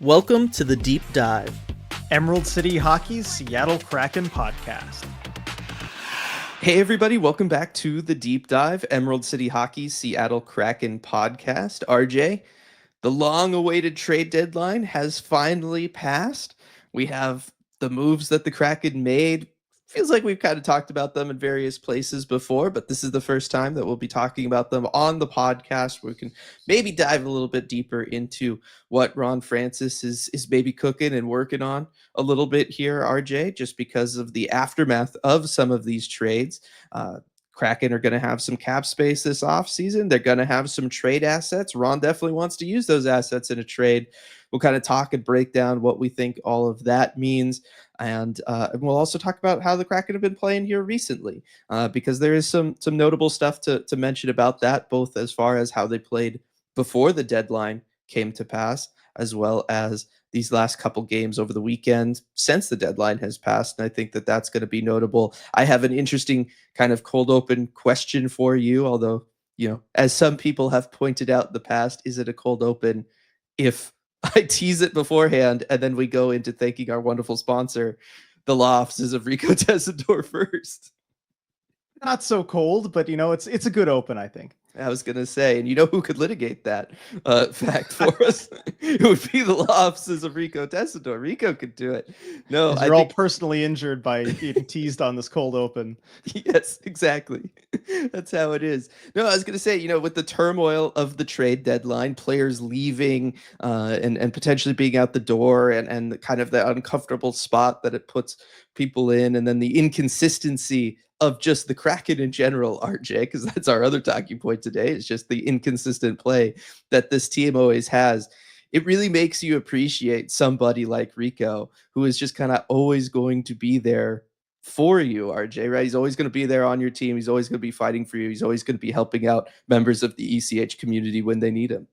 Welcome to the Deep Dive. Emerald City Hockey's Seattle Kraken podcast. Hey, everybody, welcome back to the Deep Dive, Emerald City Hockey's Seattle Kraken podcast. RJ, the long awaited trade deadline has finally passed. We have the moves that the Kraken made. Feels like we've kind of talked about them in various places before, but this is the first time that we'll be talking about them on the podcast where we can maybe dive a little bit deeper into what Ron Francis is maybe cooking and working on a little bit here, RJ, just because of the aftermath of some of these trades. Kraken are going to have some cap space this offseason. They're going to have some trade assets. Ron definitely wants to use those assets in a trade. We'll kind of talk and break down what we think all of that means. And we'll also talk about how the Kraken have been playing here recently, because there is some notable stuff to mention about that, both as far as how they played before the deadline came to pass, as well as these last couple games over the weekend since the deadline has passed. And I think that that's going to be notable. I have an interesting kind of cold open question for you, although, as some people have pointed out in the past, is it a cold open if I tease it beforehand and then we go into thanking our wonderful sponsor, the law offices of Rico Tessador first? Not so cold, but it's a good open, I think. I was gonna say, and you know who could litigate that fact for us? It would be the law offices of Rico Tessador. Rico could do it. No, you're all personally injured by being teased on this cold open. Yes, exactly. That's how it is. No, I was gonna say, with the turmoil of the trade deadline, players leaving and potentially being out the door, and kind of the uncomfortable spot that it puts people in, and then the inconsistency of just the Kraken in general, RJ, because that's our other talking point today. It's just the inconsistent play that this team always has. It really makes you appreciate somebody like Rico, who is just kind of always going to be there for you, RJ, right? He's always going to be there on your team. He's always going to be fighting for you. He's always going to be helping out members of the ECH community when they need him.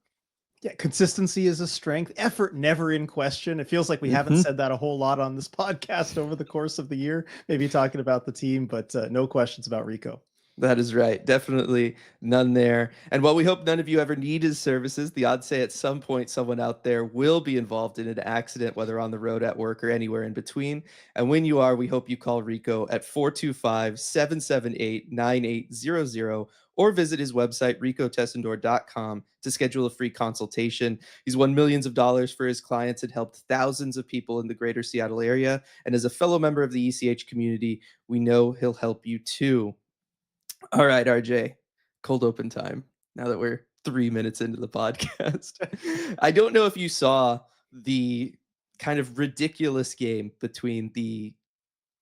Yeah, consistency is a strength. Effort never in question. It feels like we haven't said that a whole lot on this podcast over the course of the year, maybe talking about the team, but no questions about Rico. That is right. Definitely none there. And while we hope none of you ever need his services, the odds say at some point someone out there will be involved in an accident, whether on the road, at work, or anywhere in between. And when you are, we hope you call Rico at 425-778-9800 or visit his website, ricotessendor.com, to schedule a free consultation. He's won millions of dollars for his clients and helped thousands of people in the greater Seattle area. And as a fellow member of the ECH community, we know he'll help you too. All right, RJ, cold open time. Now that we're 3 minutes into the podcast, I don't know if you saw the kind of ridiculous game between the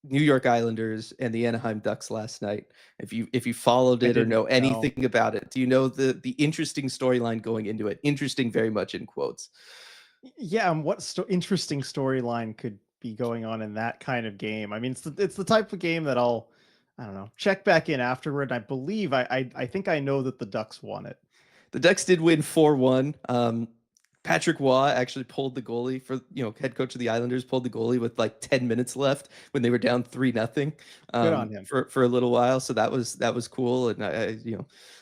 New York Islanders and the Anaheim Ducks last night. If you followed it or know anything about it, do you know the interesting storyline going into it? Interesting, very much in quotes. Yeah, and what interesting storyline could be going on in that kind of game? I mean, it's the type of game that I don't know, check back in afterward. I believe I think I know that the Ducks won it. The Ducks did win 4-1. Patrick Waugh actually pulled the goalie for, head coach of the Islanders pulled the goalie with like 10 minutes left when they were down 3-0. Good on him. For a little while. So that was cool. And I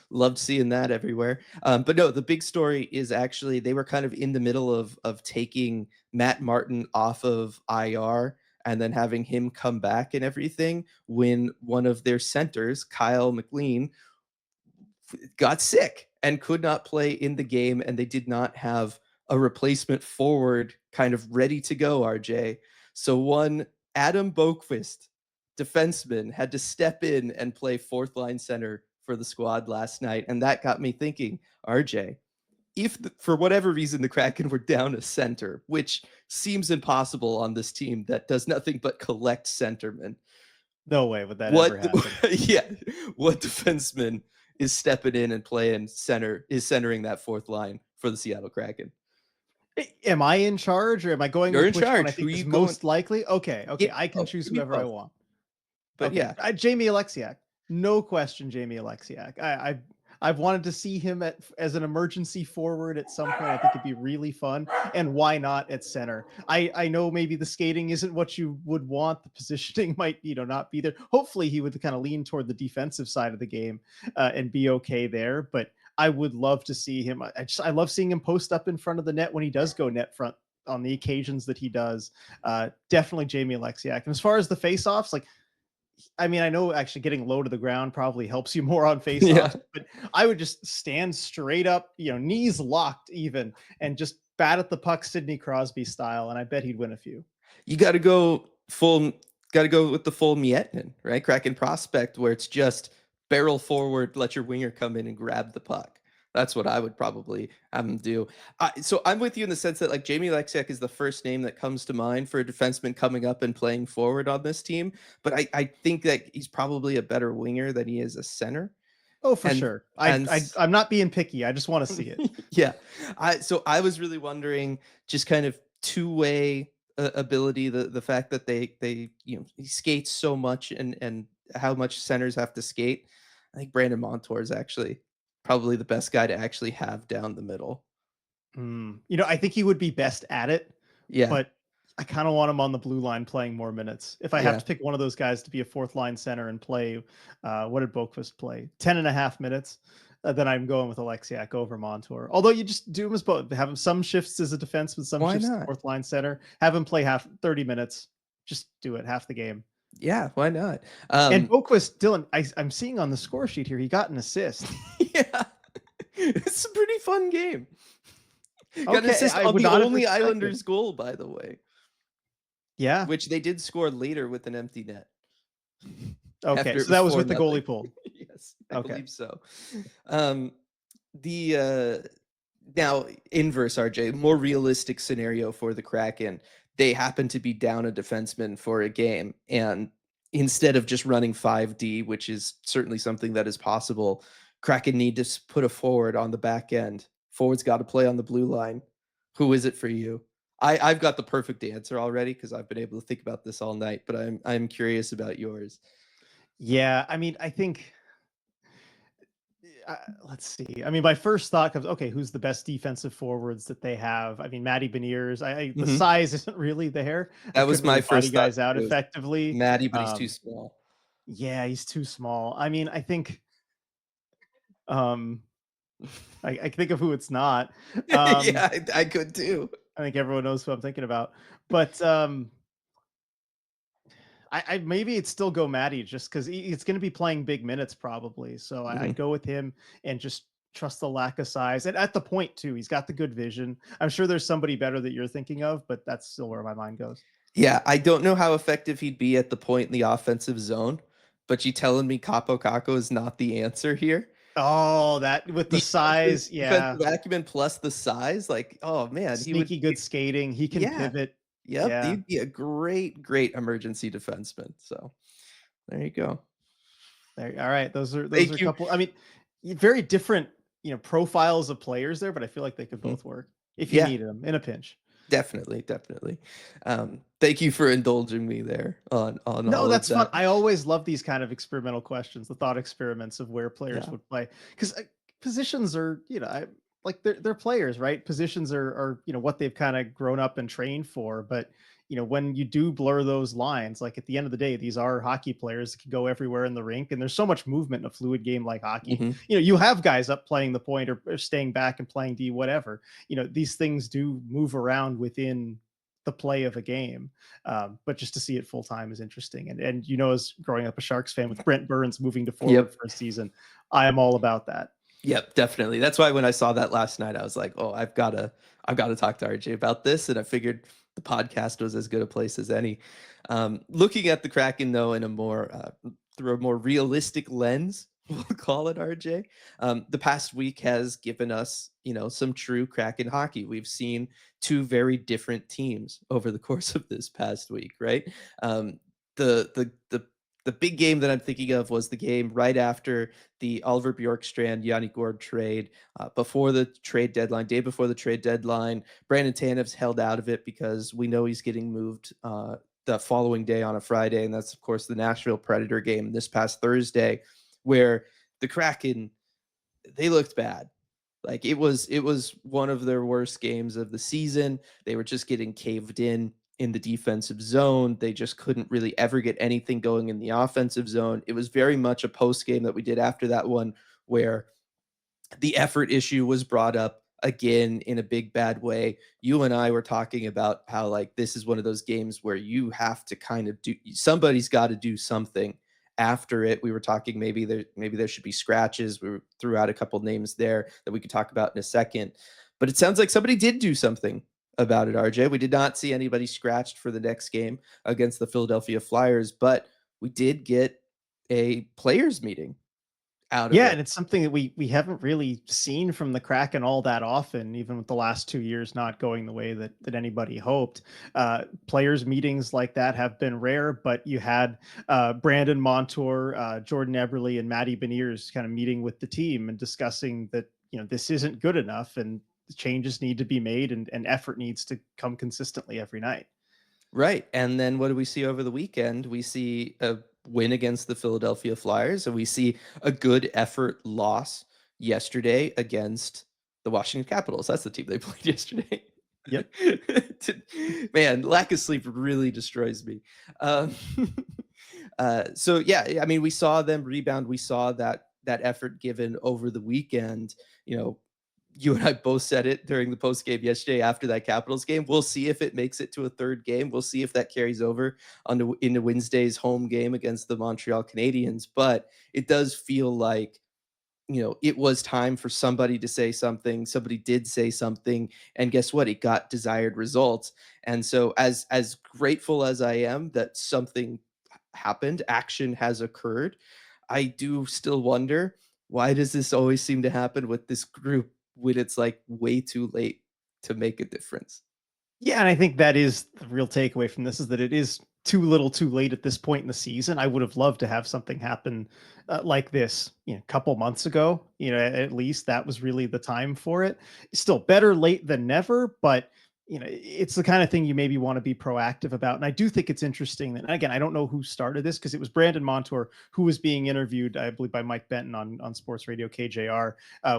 loved seeing that everywhere. But no, the big story is actually they were kind of in the middle of taking Matt Martin off of IR and then having him come back and everything when one of their centers, Kyle McLean, got sick and could not play in the game, and they did not have a replacement forward kind of ready to go, RJ. So one Adam Boqvist, defenseman, had to step in and play fourth line center for the squad last night. And that got me thinking, RJ, if for whatever reason the Kraken were down a center, which seems impossible on this team that does nothing but collect centermen. No way would that ever happen. Yeah, what defenseman is stepping in and playing center, is centering that fourth line for the Seattle Kraken? Am I in charge, or am I going? You're with in charge. I think is most likely. Okay, yeah, I can choose whoever I want. But okay. Yeah, Jamie Alexiak, no question. Jamie Alexiak. I've wanted to see him as an emergency forward at some point. I think it'd be really fun. And why not at center? I know maybe the skating isn't what you would want. The positioning might, not be there. Hopefully he would kind of lean toward the defensive side of the game and be okay there. But I would love to see him. I love seeing him post up in front of the net when he does go net front on the occasions that he does, definitely Jamie Alexiak. And as far as the face-offs, like, I mean, I know actually getting low to the ground probably helps you more on Yeah. face-offs, but I would just stand straight up, knees locked even, and just bat at the puck Sidney Crosby style, and I bet he'd win a few. You got to go with the full Mietnin, right? Kraken prospect where it's just barrel forward, let your winger come in and grab the puck. That's what I would probably have him do. So I'm with you in the sense that like Jamie Alexiak is the first name that comes to mind for a defenseman coming up and playing forward on this team. But I think that he's probably a better winger than he is a center. Oh, for And sure. and I'm not being picky. I just want to see it. yeah. So I was really wondering just kind of two-way ability, the fact that they he skates so much and how much centers have to skate. I think Brandon Montour is actually probably the best guy to actually have down the middle. I think he would be best at it, Yeah. but I kind of want him on the blue line playing more minutes. If I have Yeah. to pick one of those guys to be a fourth line center and play, what did Boquist play? 10 and a half minutes. Then I'm going with Alexiak over Montour. Although you just do him as both. Have him some shifts as a defenseman, some Why shifts as not? fourth line center. Have him play 30 minutes. Just do it, half the game. Yeah, why not? And Boquist, Dylan, I'm seeing on the score sheet here, he got an assist. Yeah. It's a pretty fun game. Got an Okay, assist I on would the not have only expected. Islanders goal, by the way, Yeah. which they did score later with an empty net. Okay, After it so was that was 4 with the nothing. goalie pull. Yes, I Okay. believe so. Um, the now inverse RJ, more realistic scenario for the Kraken. They happen to be down a defenseman for a game, and instead of just running 5D, which is certainly something that is possible, Kraken need to put a forward on the back end. Forward's got to play on the blue line. Who is it for you? I've got the perfect answer already because I've been able to think about this all night, but I'm curious about yours. Yeah, I mean, I think let's see. I mean, my first thought comes, okay, who's the best defensive forwards that they have? I mean, Matty Beniers. The Mhm. size isn't really there. I That was couldn't my really body first thought guys out too. effectively. Matty, but he's too Um, small. yeah, he's too small. I mean, I think um, I can think of who it's not. Um, Yeah, I could too. I think everyone knows who I'm thinking about, but I maybe it'd still go Matty just because it's going to be playing big minutes probably. So I'd Mhm. go with him and just trust the lack of size. And at the point too, he's got the good vision. I'm sure there's somebody better that you're thinking of, but that's still where my mind goes. Yeah, I don't know how effective he'd be at the point in the offensive zone, but you telling me Capo Caco is not the answer here? Oh, that with the size, Defensive yeah, acumen plus the size, like, oh man, he would sneaky good skating. He can yeah. pivot. Yep, Yeah, he'd be a great emergency defenseman. So there you go. there. All right, those are Thank a you. couple. I mean, very different, profiles of players there, but I feel like they could Mhm. both work if you Yeah, needed them in a pinch. definitely, definitely. Thank you for indulging me there on No, all of that's fun. that. I always love these kind of experimental questions, the thought experiments of where players Yeah. would play, because positions are, like they're players, right? Positions are what they've kind of grown up and trained for. But when you do blur those lines, like at the end of the day, these are hockey players that can go everywhere in the rink, and there's so much movement in a fluid game like hockey. Mhm. You have guys up playing the point or staying back and playing D, whatever. These things do move around within the play of a game. But just to see it full time is interesting. And as growing up a Sharks fan with Brent Burns moving to forward Yep. for a season, I am all about that. Yep, definitely. That's why when I saw that last night, I was like, "Oh, I've got to talk to RJ about this." And I figured the podcast was as good a place as any. Looking at the Kraken though in a more through a more realistic lens, we'll call it RJ. The past week has given us, some true Kraken hockey. We've seen two very different teams over the course of this past week, right? The big game that I'm thinking of was the game right after the Oliver Bjorkstrand, Yanni Gord trade before the trade deadline, day before the trade deadline. Brandon Tanev's held out of it because we know he's getting moved the following day on a Friday. And that's, of course, the Nashville Predator game this past Thursday, where the Kraken, they looked bad. Like it was one of their worst games of the season. They were just getting caved in the defensive zone. They just couldn't really ever get anything going in the offensive zone. It was very much a post game that we did after that one where the effort issue was brought up again in a big bad way. You and I were talking about how like this is one of those games where you have to kind of do somebody's got to do something after it. We were talking maybe there should be scratches. Threw out a couple names there that we could talk about in a second. But it sounds like somebody did do something about it, RJ. We did not see anybody scratched for the next game against the Philadelphia Flyers, but we did get a players meeting out of Yeah, it. and it's something that we haven't really seen from the Kraken all that often, even with the last 2 years not going the way that anybody hoped. Players meetings like that have been rare, but you had Brandon Montour, Jordan Eberle, and Matty Beniers kind of meeting with the team and discussing that this isn't good enough and changes need to be made and effort needs to come consistently every night. Right. And then what do we see over the weekend? We see a win against the Philadelphia Flyers, and we see a good effort loss yesterday against the Washington Capitals. That's the team they played yesterday. Yep. Man, lack of sleep really destroys me. Um, so yeah, I mean, we saw them rebound. We saw that effort given over the weekend. You know, you and I both said it during the post game yesterday after that Capitals game. We'll see if it makes it to a third game. We'll see if that carries over into Wednesday's home game against the Montreal Canadiens. But it does feel like it was time for somebody to say something. Somebody did say something, and guess what? It got desired results. And so, as grateful as I am that something happened, action has occurred, I do still wonder, why does this always seem to happen with this group when it's like way too late to make a difference? Yeah, and I think that is the real takeaway from this is that it is too little too late at this point in the season. I would have loved to have something happen like this, a couple months ago. At least that was really the time for it. Still better late than never, but it's the kind of thing you maybe want to be proactive about. And I do think it's interesting that, and again, I don't know who started this because it was Brandon Montour who was being interviewed, I believe, by Mike Benton on Sports Radio KJR,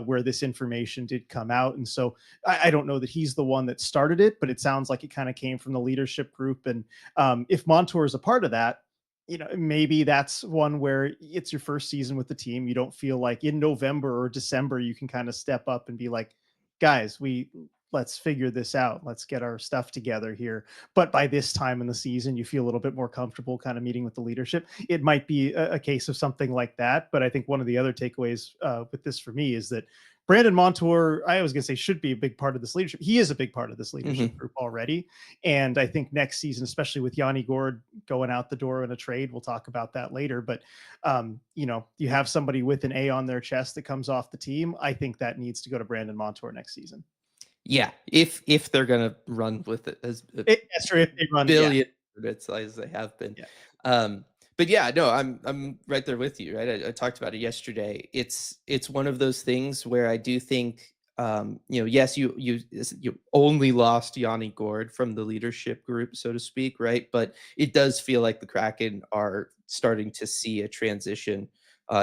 where this information did come out. And so I don't know that he's the one that started it, but it sounds like it kind of came from the leadership group. And if Montour is a part of that, maybe that's one where it's your first season with the team. You don't feel like in November or December you can kind of step up and be like, guys, let's figure this out. Let's get our stuff together here. But by this time in the season, you feel a little bit more comfortable kind of meeting with the leadership. It might be a case of something like that. But I think one of the other takeaways with this for me is that Brandon Montour, I was going to say, should be a big part of this leadership. He is a big part of this leadership Mhm. group already. And I think next season, especially with Yanni Gord going out the door in a trade, we'll talk about that later. But, you have somebody with an A on their chest that comes off the team. I think that needs to go to Brandon Montour next season. Yeah, if they're gonna run with it as a That's true. If they run it, yeah. billion units as they have been. Yeah. But yeah, no, I'm right there with you, right? I talked about it yesterday. It's one of those things where I do think, yes, you only lost Yanni Gord from the leadership group, so to speak, right? But it does feel like the Kraken are starting to see a transition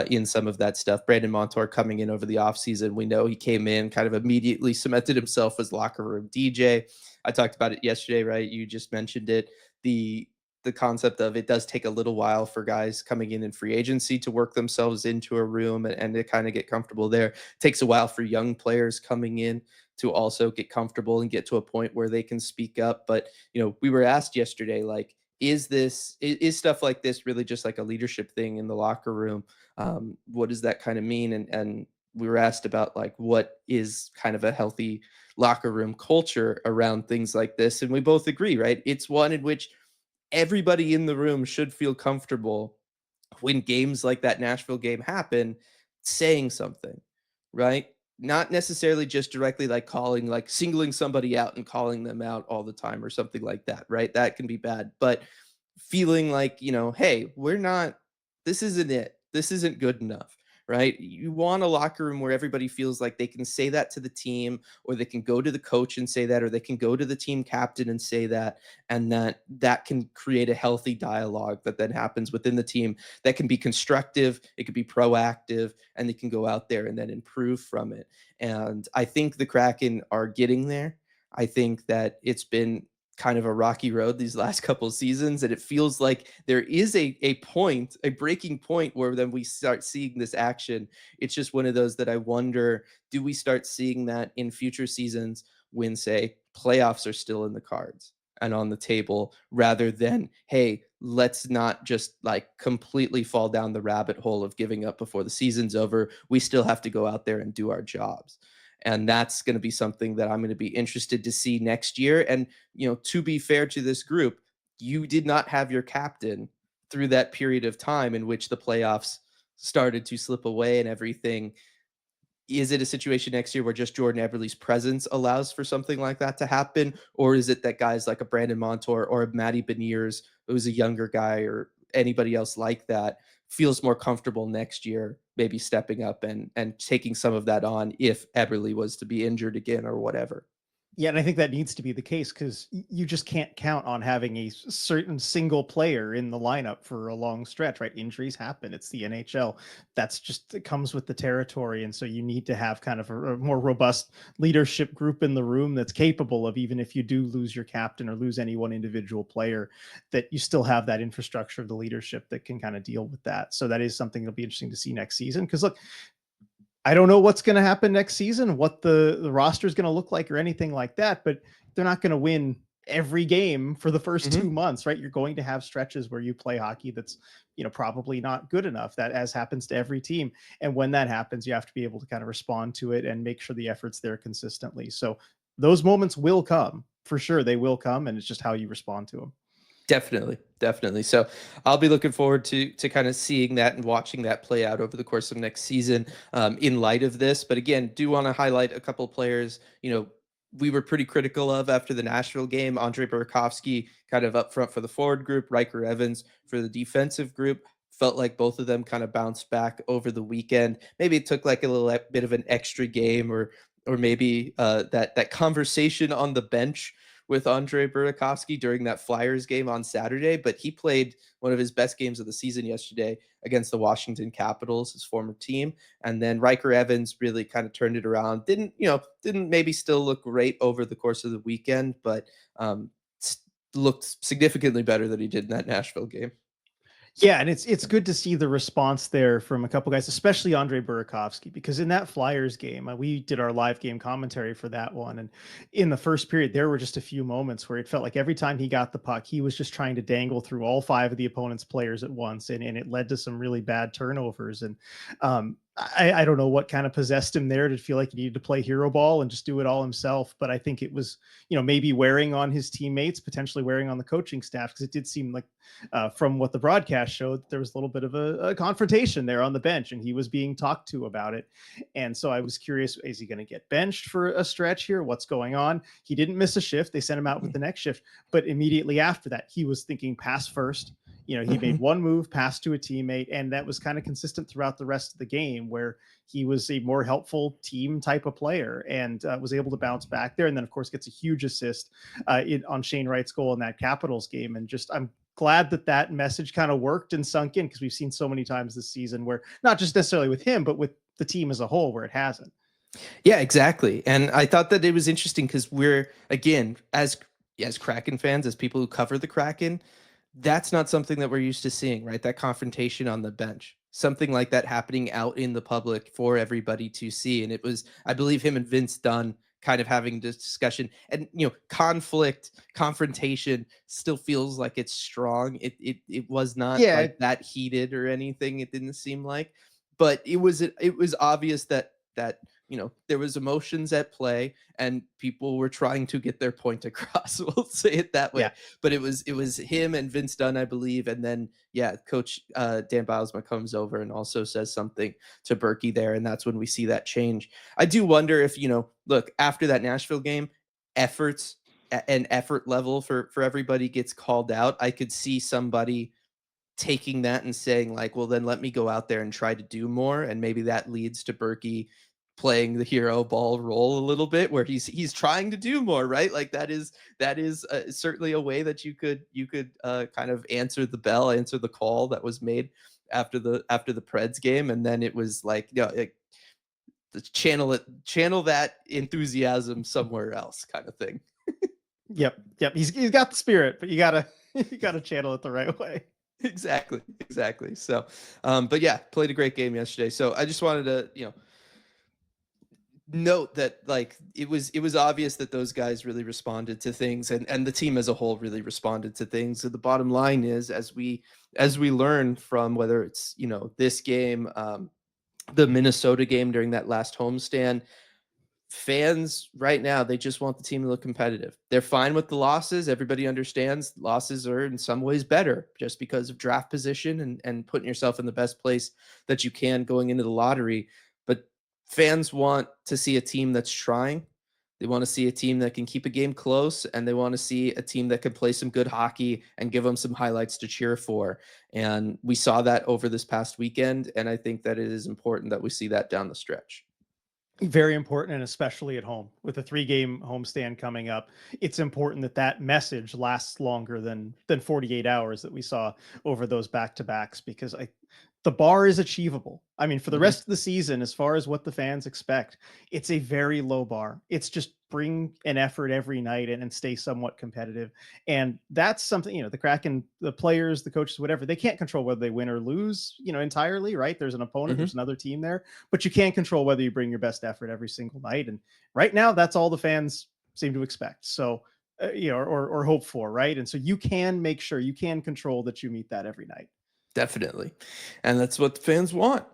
in some of that stuff. Brandon Montour coming in over the offseason. We know he came in, kind of immediately cemented himself as locker room DJ. I talked about it yesterday, right? You just mentioned it. The concept of it does take a little while for guys coming in free agency to work themselves into a room and to kind of get comfortable there. It takes a while for young players coming in to also get comfortable and get to a point where they can speak up. But we were asked yesterday, like, is stuff like this really just like a leadership thing in the locker room? What does that kind of mean? And we were asked about like what is kind of a healthy locker room culture around things like this, and we both agree, right? It's one in which everybody in the room should feel comfortable when games like that Nashville game happen, saying something, right? Not necessarily just directly like singling somebody out and calling them out all the time or something like that, right? That can be bad. But feeling like, hey, this isn't it. This isn't good enough, right? You want a locker room where everybody feels like they can say that to the team, or they can go to the coach and say that, or they can go to the team captain and say that, and that can create a healthy dialogue that then happens within the team that can be constructive, it could be proactive, and they can go out there and then improve from it. And I think the Kraken are getting there. I think that it's been kind of a rocky road these last couple of seasons, and it feels like there is a breaking point where then we start seeing this action. It's just one of those that I wonder, do we start seeing that in future seasons when, say, playoffs are still in the cards and on the table, rather than, hey, let's not just like completely fall down the rabbit hole of giving up before the season's over. We still have to go out there and do our jobs. And that's going to be something that I'm going to be interested to see next year. And, to be fair to this group, you did not have your captain through that period of time in which the playoffs started to slip away and everything. Is it a situation next year where just Jordan Eberle's presence allows for something like that to happen? Or is it that guys like a Brandon Montour or a Matty Beniers, who's a younger guy, or anybody else like that, feels more comfortable next year, maybe stepping up and taking some of that on if Eberle was to be injured again or whatever? Yeah, and I think that needs to be the case because you just can't count on having a certain single player in the lineup for a long stretch, right? Injuries happen. It's the NHL. That's just, it comes with the territory. And so you need to have kind of a more robust leadership group in the room that's capable of, even if you do lose your captain or lose any one individual player, that you still have that infrastructure of the leadership that can kind of deal with that. So that is something that'll be interesting to see next season. Because look, I don't know what's going to happen next season, what the roster is going to look like or anything like that, but they're not going to win every game for the first Mhm. 2 months, right? You're going to have stretches where you play hockey that's, probably not good enough, that as happens to every team. And when that happens, you have to be able to kind of respond to it and make sure the effort's there consistently. So those moments will come for sure. They will come. And it's just how you respond to them. Definitely, definitely. So I'll be looking forward to kind of seeing that and watching that play out over the course of next season, in light of this. But again, do want to highlight a couple of players. We were pretty critical of after the Nashville game. Andre Burakovsky kind of up front for the forward group, Riker Evans for the defensive group. Felt like both of them kind of bounced back over the weekend. Maybe it took like a little bit of an extra game, or maybe that conversation on the bench with Andre Burakovsky during that Flyers game on Saturday, but he played one of his best games of the season yesterday against the Washington Capitals, his former team. And then Riker Evans really kind of turned it around. Didn't maybe still look great over the course of the weekend, but um, looked significantly better than he did in that Nashville game. Yeah, and it's good to see the response there from a couple guys, especially Andre Burakovsky, because in that Flyers game, we did our live game commentary for that one, and in the first period, there were just a few moments where it felt like every time he got the puck, he was just trying to dangle through all five of the opponent's players at once, and it led to some really bad turnovers. And I don't know what kind of possessed him there to feel like he needed to play hero ball and just do it all himself, but I think it was, maybe wearing on his teammates, potentially wearing on the coaching staff, because it did seem like, from what the broadcast showed, there was a little bit of a confrontation there on the bench, and he was being talked to about it. And so I was curious, is he going to get benched for a stretch here? What's going on? He didn't miss a shift. They sent him out with the next shift, but immediately after that, he was thinking pass first. He made one move, pass to a teammate, and that was kind of consistent throughout the rest of the game, where he was a more helpful team type of player and was able to bounce back there. And then, of course, gets a huge assist on Shane Wright's goal in that Capitals game. And just, I'm glad that message kind of worked and sunk in, because we've seen so many times this season where, not just necessarily with him, but with the team as a whole, where it hasn't. Yeah, exactly. And I thought that it was interesting because we're, again, as Kraken fans, as people who cover the Kraken, that's not something that we're used to seeing, right? That confrontation on the bench, something like that happening out in the public for everybody to see. And it was, I believe, him and Vince Dunn kind of having this discussion. And confrontation still feels like it's strong. It was not Yeah, like that heated or anything. It didn't seem like, but it was obvious that there was emotions at play and people were trying to get their point across. We'll say it that way. yeah. But it was him and Vince Dunn, I believe, and then Coach Dan Bilesma comes over and also says something to Berkey there, and that's when we see that change. I do wonder if look, after that Nashville game, efforts and effort level for everybody gets called out. I could see somebody taking that and saying like, well, then let me go out there and try to do more. And maybe that leads to Berkey playing the hero ball role a little bit, where he's trying to do more, right? Like that is certainly a way that you could kind of answer the call that was made after the Preds game. And then it was like, like, channel that enthusiasm somewhere else kind of thing. Yep. He's got the spirit, but you gotta you gotta channel it the right way. Exactly. So, but yeah, played a great game yesterday. So I just wanted to, note that like it was obvious that those guys really responded to things, and the team as a whole really responded to things. So the bottom line is, as we learn from whether it's this game, the Minnesota game during that last homestand, fans right now, they just want the team to look competitive. They're fine with the losses. Everybody understands losses are in some ways better just because of draft position and putting yourself in the best place that you can going into the lottery. But fans want to see a team that's trying. They want to see a team that can keep a game close, and they want to see a team that can play some good hockey and give them some highlights to cheer for. And we saw that over this past weekend, and I think that it is important that we see that down the stretch. Very important, and especially at home with a 3-game homestand coming up, it's important that that message lasts longer than 48 hours that we saw over those back-to-backs, because the bar is achievable. I mean, for the Mhm. rest of the season, as far as what the fans expect, it's a very low bar. It's just bring an effort every night and stay somewhat competitive. And that's something, the Kraken, the players, the coaches, whatever, they can't control whether they win or lose, entirely, right? There's an opponent, Mhm. there's another team there, but you can't control whether you bring your best effort every single night. And right now, that's all the fans seem to expect. So, or hope for, right? And so you can make sure you can control that you meet that every night. Definitely. And that's what the fans want.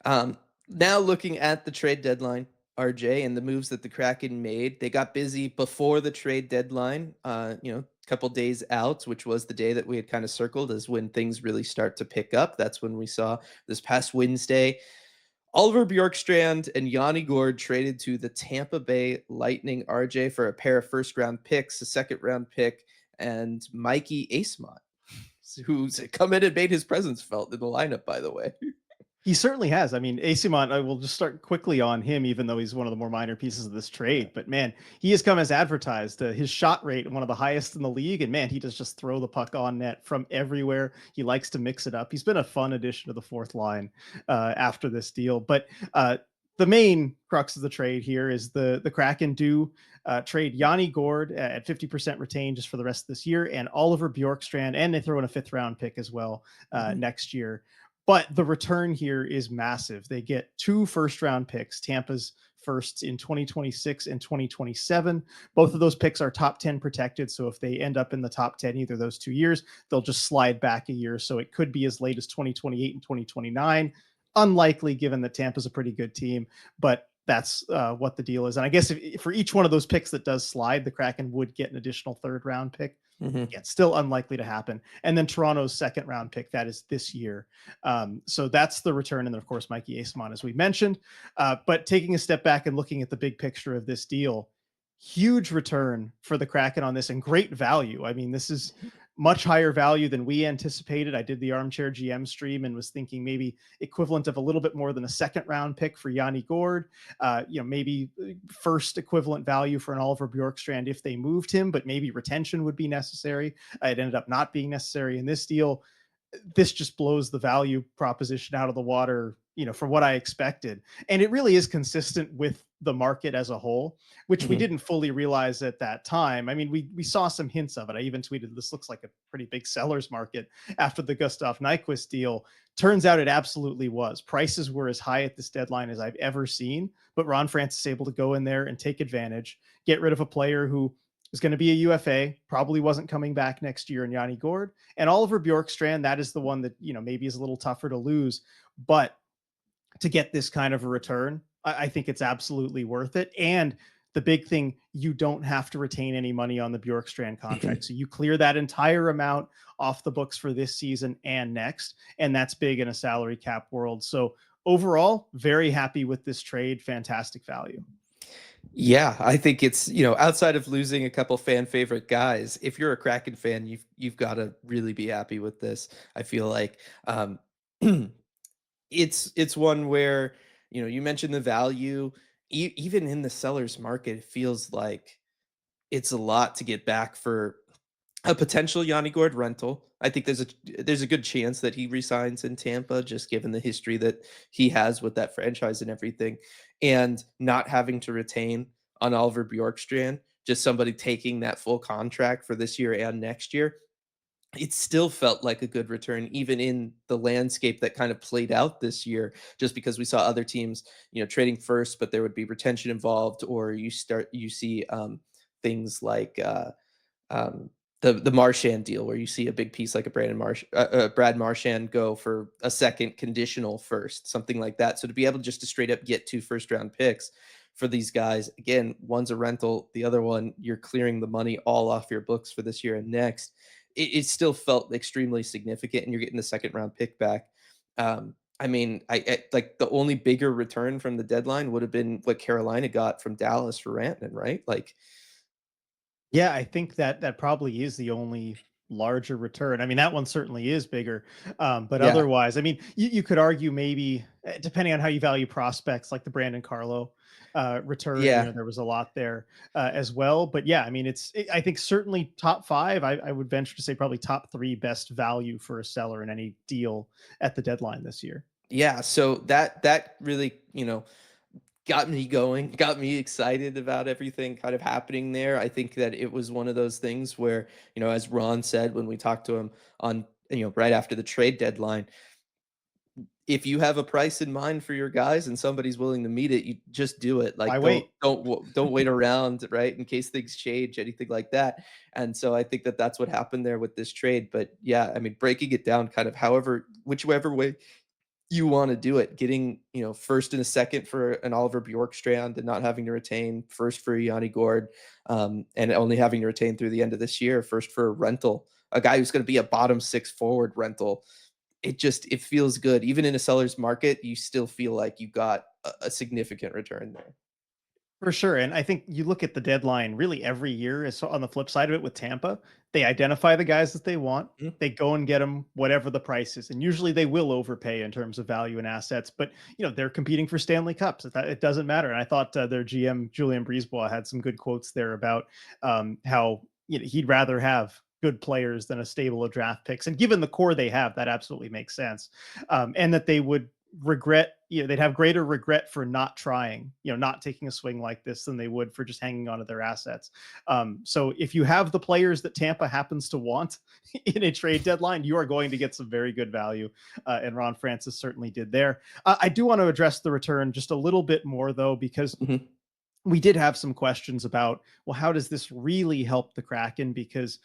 Now looking at the trade deadline, RJ, and the moves that the Kraken made, they got busy before the trade deadline, a couple days out, which was the day that we had kind of circled as when things really start to pick up. That's when we saw this past Wednesday, Oliver Bjorkstrand and Yanni Gord traded to the Tampa Bay Lightning, RJ, for a pair of first round picks, a second round pick, and Mikey Acemont, who's come in and made his presence felt in the lineup, by the way. He certainly has. I mean, Asimont, I will just start quickly on him, even though he's one of the more minor pieces of this Yeah. trade. But man, he has come as advertised. His shot rate, one of the highest in the league. And man, he does just throw the puck on net from everywhere. He likes to mix it up. He's been a fun addition to the fourth line after this deal. But the main crux of the trade here is the Kraken do trade Yanni Gord at 50% retained just for the rest of this year, and Oliver Bjorkstrand, and they throw in a 5th-round pick as well Mhm. next year. But the return here is massive. They get 2 first-round picks, Tampa's firsts in 2026 and 2027. Both of those picks are top 10 protected. So if they end up in the top 10 either of those 2 years, they'll just slide back a year. So it could be as late as 2028 and 2029. Unlikely, given that Tampa's a pretty good team, but that's what the deal is. And I guess if for each one of those picks that does slide, the Kraken would get an additional 3rd-round pick. Mhm. Again, still unlikely to happen. And then Toronto's 2nd-round pick, that is this year. So that's the return. And then, of course, Mikey Asimon, as we mentioned. But taking a step back and looking at the big picture of this deal, huge return for the Kraken on this and great value. I mean, this is much higher value than we anticipated. I did the Armchair GM stream and was thinking maybe equivalent of a little bit more than a 2nd-round pick for Yanni Gord. Maybe first equivalent value for an Oliver Bjorkstrand if they moved him, but maybe retention would be necessary. It ended up not being necessary in this deal. This just blows the value proposition out of the water, from what I expected. And it really is consistent with the market as a whole, which we Mhm. didn't fully realize at that time. I mean, we saw some hints of it. I even tweeted, this looks like a pretty big seller's market after the Gustav Nyquist deal. Turns out it absolutely was. Prices were as high at this deadline as I've ever seen, but Ron Francis able to go in there and take advantage, get rid of a player who was going to be a UFA, probably wasn't coming back next year in Yanni Gord. And Oliver Bjorkstrand, that is the one that, maybe is a little tougher to lose. But to get this kind of a return, I think it's absolutely worth it. And the big thing, you don't have to retain any money on the Bjorkstrand contract. So you clear that entire amount off the books for this season and next. And that's big in a salary cap world. So overall, very happy with this trade. Fantastic value. Yeah, I think it's, outside of losing a couple fan favorite guys, if you're a Kraken fan, you've got to really be happy with this. I feel like it's one where, you mentioned the value, even in the seller's market, it feels like it's a lot to get back for a potential Yanni Gord rental. I think there's a good chance that he resigns in Tampa, just given the history that he has with that franchise and everything, and not having to retain on Oliver Bjorkstrand just somebody taking that full contract for this year and next year, it still felt like a good return even in the landscape that kind of played out this year, just because we saw other teams, trading first, but there would be retention involved, or you see things like um, the Marchand deal, where you see a big piece like a Brad Marchand go for a second conditional first, something like that. So to be able just to straight up get 2 first round picks for these guys, again, one's a rental, the other one you're clearing the money all off your books for this year and next. It still felt extremely significant, and you're getting the second round pick back. I mean, I like the only bigger return from the deadline would have been what Carolina got from Dallas for Rantanen, right? Like, Yeah, I think that that probably is the only larger return. I mean, that one certainly is bigger. But yeah, otherwise, I mean, you could argue maybe depending on how you value prospects, like the Brandon Carlo return, yeah. there was a lot there as well. But yeah, I mean, I think certainly top five. I would venture to say probably top three best value for a seller in any deal at the deadline this year. Yeah, so that really, got me going, got me excited about everything kind of happening there. I think that it was one of those things where, as Ron said when we talked to him on, right after the trade deadline, if you have a price in mind for your guys and somebody's willing to meet it, you just do it. Why Like wait? don't wait around, right? In case things change, anything like that. And so I think that that's what happened there with this trade. But yeah, I mean, breaking it down kind of whichever way you wanna do it, getting, first and a second for an Oliver Bjorkstrand and not having to retain, first for Yanni Gord, and only having to retain through the end of this year, first for a rental, a guy who's gonna be a bottom 6 forward rental. It feels good. Even in a seller's market, you still feel like you got a significant return there. For sure. And I think you look at the deadline really every year is on the flip side of it with Tampa. They identify the guys that they want. Mhm. They go and get them whatever the price is. And usually they will overpay in terms of value and assets, but they're competing for Stanley Cups. It doesn't matter. And I thought their GM, Julian Breezebois, had some good quotes there about how he'd rather have good players than a stable of draft picks. And given the core they have, that absolutely makes sense. And that they would regret they'd have greater regret for not trying not taking a swing like this than they would for just hanging on to their assets. So if you have the players that Tampa happens to want in a trade deadline, you are going to get some very good value, and Ron Francis certainly did there. I do want to address the return just a little bit more though, because Mhm. we did have some questions about, well, how does this really help the Kraken? Because,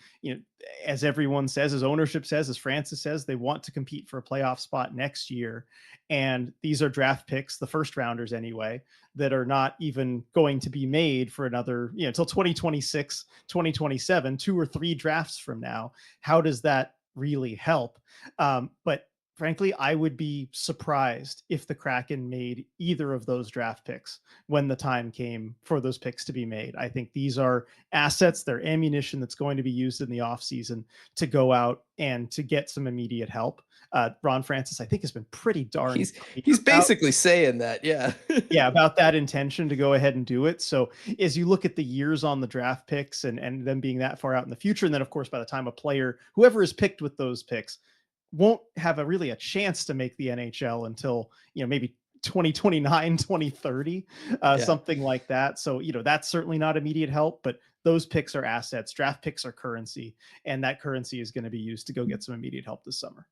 as everyone says, as ownership says, as Francis says, they want to compete for a playoff spot next year. And these are draft picks, the first rounders anyway, that are not even going to be made for another, until 2026, 2027, 2 or 3 drafts from now. How does that really help? But frankly, I would be surprised if the Kraken made either of those draft picks when the time came for those picks to be made. I think these are assets, they're ammunition that's going to be used in the offseason to go out and to get some immediate help. Ron Francis, I think, has been pretty darn He's clear he's about basically saying that, yeah. yeah, about that intention to go ahead and do it. So as you look at the years on the draft picks and them being that far out in the future, and then of course by the time a player, whoever is picked with those picks, won't have really a chance to make the NHL until maybe 2029, 2030, Yeah. something like that. So that's certainly not immediate help, but those picks are assets. Draft picks are currency, and that currency is going to be used to go get some immediate help this summer.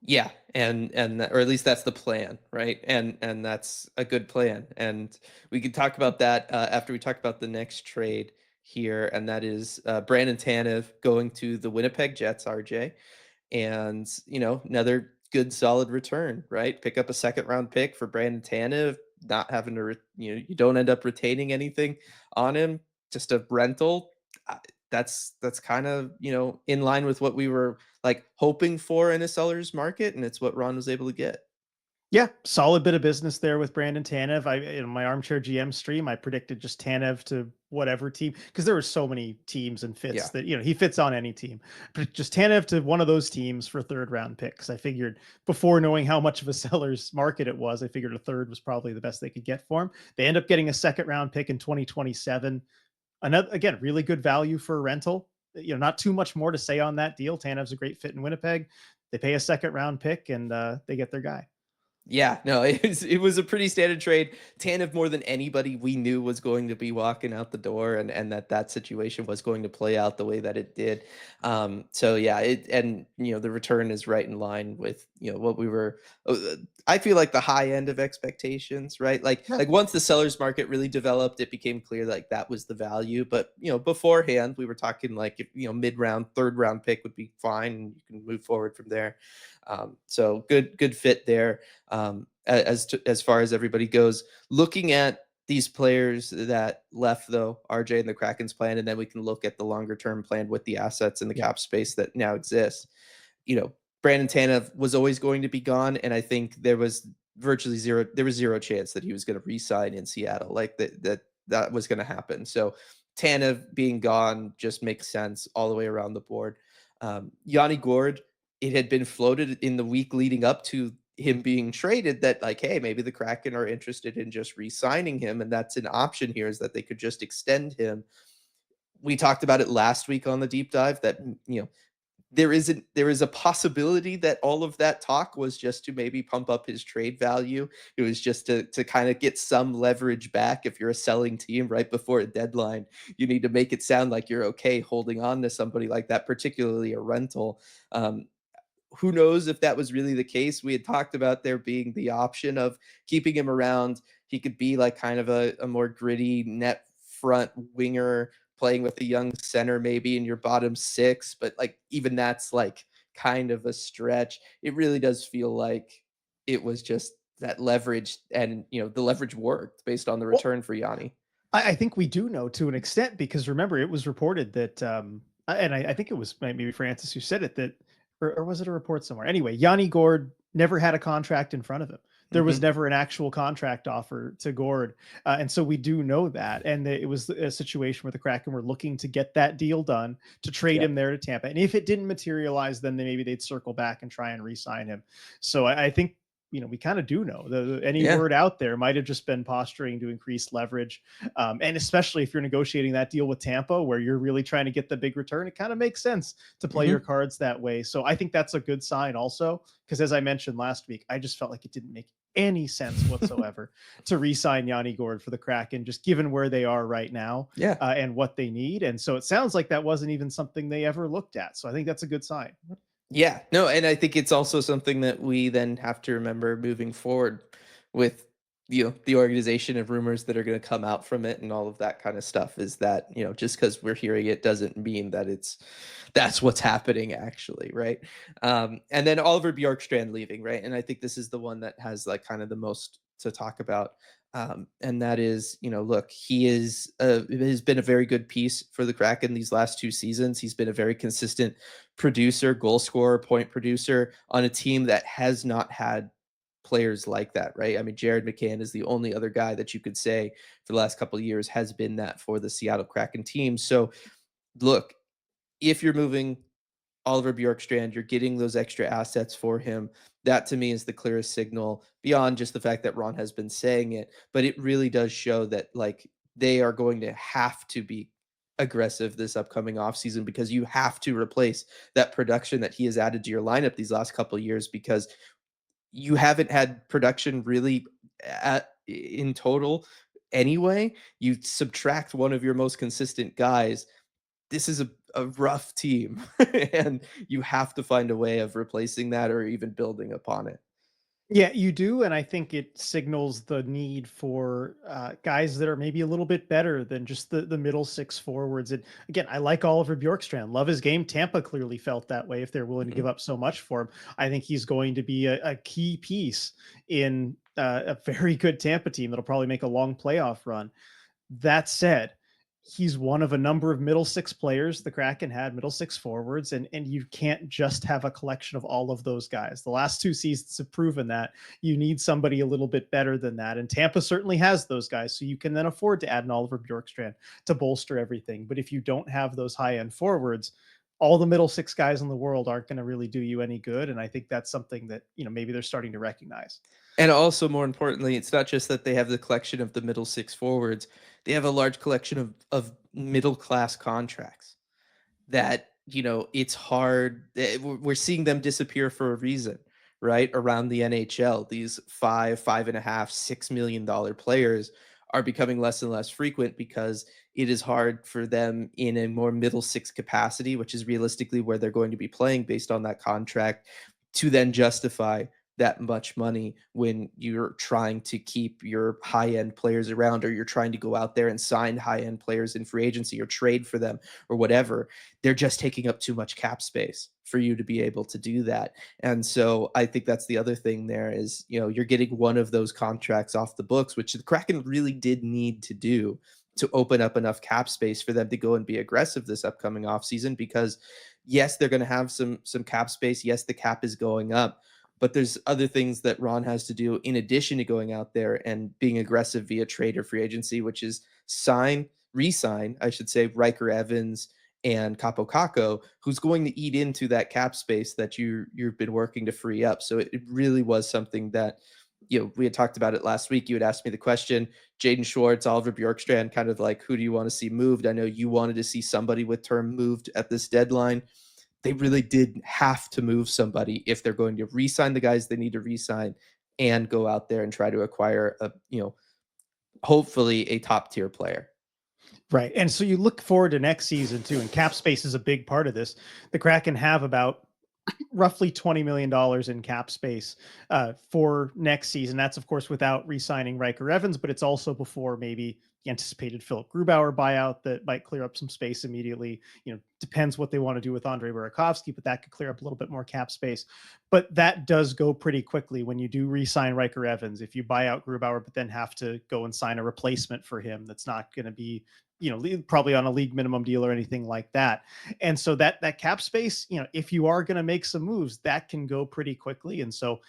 Yeah, or at least that's the plan, right? And that's a good plan. And we can talk about that after we talk about the next trade here, and that is Brandon Tanev going to the Winnipeg Jets, RJ, and another good solid return, right? Pick up a second round pick for Brandon Tanev, not having to you don't end up retaining anything on him, just a rental. Uh, that's kind of in line with what we were like hoping for in a seller's market, and it's what Ron was able to get. Yeah, solid bit of business there with Brandon Tanev. In my armchair GM stream, I predicted just Tanev to whatever team because there were so many teams and fits Yeah. that he fits on any team. But just Tanev to one of those teams for third round picks. I figured before knowing how much of a seller's market it was, I figured a third was probably the best they could get for him. They end up getting a second round pick in 2027. Another again, really good value for a rental. Not too much more to say on that deal. Tanev's a great fit in Winnipeg. They pay a second round pick and they get their guy. Yeah, no, it was a pretty standard trade. Tanev more than anybody we knew was going to be walking out the door, and that situation was going to play out the way that it did. So yeah, the return is right in line with what we were. I feel like the high end of expectations, right? Yeah. Like once the sellers market really developed, it became clear like that was the value. But beforehand, we were talking like if, mid round, third round pick would be fine, and you can move forward from there. So good fit there. As far as everybody goes. Looking at these players that left, though, RJ and the Kraken's plan, and then we can look at the longer term plan with the assets and the Yeah. cap space that now exists. Brandon Tanev was always going to be gone, and I think there was zero chance that he was going to re-sign in Seattle. Like that was going to happen. So Tanev being gone just makes sense all the way around the board. Yanni Gord, it had been floated in the week leading up to him being traded that like, hey, maybe the Kraken are interested in just re-signing him, and that's an option here is that they could just extend him. We talked about it last week on the deep dive that there is a possibility that all of that talk was just to maybe pump up his trade value. It was just to kind of get some leverage back. If you're a selling team right before a deadline, you need to make it sound like you're okay holding on to somebody like that, particularly a rental. Um, who knows if that was really the case? We had talked about there being the option of keeping him around. He could be like kind of a more gritty net front winger playing with a young center maybe in your bottom six, but like even that's like kind of a stretch. It really does feel like it was just that leverage, and the leverage worked based on the Well, return for Yanni. I think we do know to an extent because remember it was reported that, and I think it was maybe Francis who said it that, or was it a report somewhere? Anyway, Yanni Gord never had a contract in front of him. There was Hmm. never an actual contract offer to Gord, and so we do know that. And it was a situation where the Kraken were looking to get that deal done to trade Yeah. him there to Tampa. And if it didn't materialize, then maybe they'd circle back and try and re-sign him. So I think we kind of do know any Yeah. word out there might have just been posturing to increase leverage, and especially if you're negotiating that deal with Tampa, where you're really trying to get the big return, it kind of makes sense to play your Hmm. cards that way. So I think that's a good sign also, because as I mentioned last week, I just felt like it didn't make any sense whatsoever to re-sign Yanni Gord for the Kraken, just given where they are right now, Yeah. and what they need. And so it sounds like that wasn't even something they ever looked at. So I think that's a good sign. Yeah, no, and I think it's also something that we then have to remember moving forward with the organization of rumors that are going to come out from it and all of that kind of stuff is that, just because we're hearing it doesn't mean that that's what's happening actually, right? And then Oliver Bjorkstrand leaving, right? And I think this is the one that has like kind of the most to talk about. And that is, look, has been a very good piece for the Kraken these last two seasons. He's been a very consistent producer, goal scorer, point producer on a team that has not had players like that, right? I mean, Jared McCann is the only other guy that you could say for the last couple of years has been that for the Seattle Kraken team. So, look, if you're moving Oliver Bjorkstrand, you're getting those extra assets for him. That to me is the clearest signal beyond just the fact that Ron has been saying it, but it really does show that like they are going to have to be aggressive this upcoming offseason because you have to replace that production that he has added to your lineup these last couple of years because you haven't had production really in total anyway. You subtract one of your most consistent guys, this is a rough team and you have to find a way of replacing that or even building upon it. Yeah, you do, and I think it signals the need for guys that are maybe a little bit better than just the middle six forwards. And again, I like Oliver Bjorkstrand, love his game. Tampa clearly felt that way if they're willing to give Mhm. up so much for him. I think he's going to be a key piece in a very good Tampa team that'll probably make a long playoff run. That said, he's one of a number of middle six players the Kraken had, middle six forwards, and you can't just have a collection of all of those guys. The last two seasons have proven that you need somebody a little bit better than that, and Tampa certainly has those guys, so you can then afford to add an Oliver Bjorkstrand to bolster everything. But if you don't have those high end forwards, all the middle six guys in the world aren't going to really do you any good, and I think that's something that maybe they're starting to recognize. And also, more importantly, it's not just that they have the collection of the middle six forwards, they have a large collection of middle class contracts that, it's hard. We're seeing them disappear for a reason, right, around the NHL. These five and a half, $6 million players are becoming less and less frequent because it is hard for them in a more middle six capacity, which is realistically where they're going to be playing based on that contract, to then justify that much money when you're trying to keep your high end players around, or you're trying to go out there and sign high end players in free agency or trade for them or whatever. They're just taking up too much cap space for you to be able to do that. And so I think that's the other thing there is, you're getting one of those contracts off the books, which the Kraken really did need to do to open up enough cap space for them to go and be aggressive this upcoming offseason. Because yes, they're going to have some cap space. Yes, the cap is going up, but there's other things that Ron has to do in addition to going out there and being aggressive via trade or free agency, which is re-sign, I should say, Riker Evans and Capo Caco, who's going to eat into that cap space that you've been working to free up. So it really was something that, we had talked about it last week. You had asked me the question, Jaden Schwartz, Oliver Bjorkstrand, kind of like, who do you want to see moved? I know you wanted to see somebody with term moved at this deadline. They really did have to move somebody if they're going to re-sign the guys they need to re-sign and go out there and try to acquire hopefully a top tier player. Right. And so you look forward to next season too, and cap space is a big part of this. The Kraken have about roughly $20 million in cap space for next season. That's, of course, without re-signing Riker Evans, but it's also before maybe the anticipated Philip Grubauer buyout that might clear up some space immediately. Depends what they want to do with Andre Burakovsky, but that could clear up a little bit more cap space. But that does go pretty quickly when you do re-sign Riker Evans. If you buy out Grubauer, but then have to go and sign a replacement for him, that's not going to be probably on a league minimum deal or anything like that. And so that cap space, if you are going to make some moves, that can go pretty quickly. And so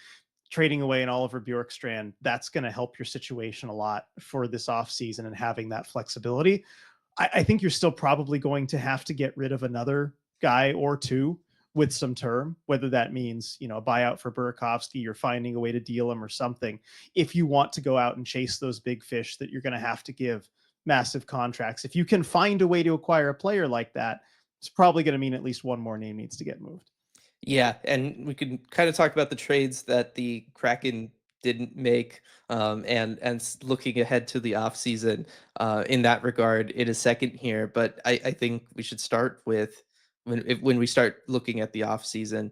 trading away an Oliver Bjorkstrand, that's going to help your situation a lot for this offseason, and having that flexibility. I think you're still probably going to have to get rid of another guy or two with some term, whether that means, a buyout for Burakovsky, you're finding a way to deal him or something. If you want to go out and chase those big fish that you're going to have to give massive contracts, if you can find a way to acquire a player like that, it's probably going to mean at least one more name needs to get moved. Yeah, and we can kind of talk about the trades that the Kraken didn't make, and looking ahead to the offseason in that regard in a second here. But I think we should start with when we start looking at the offseason,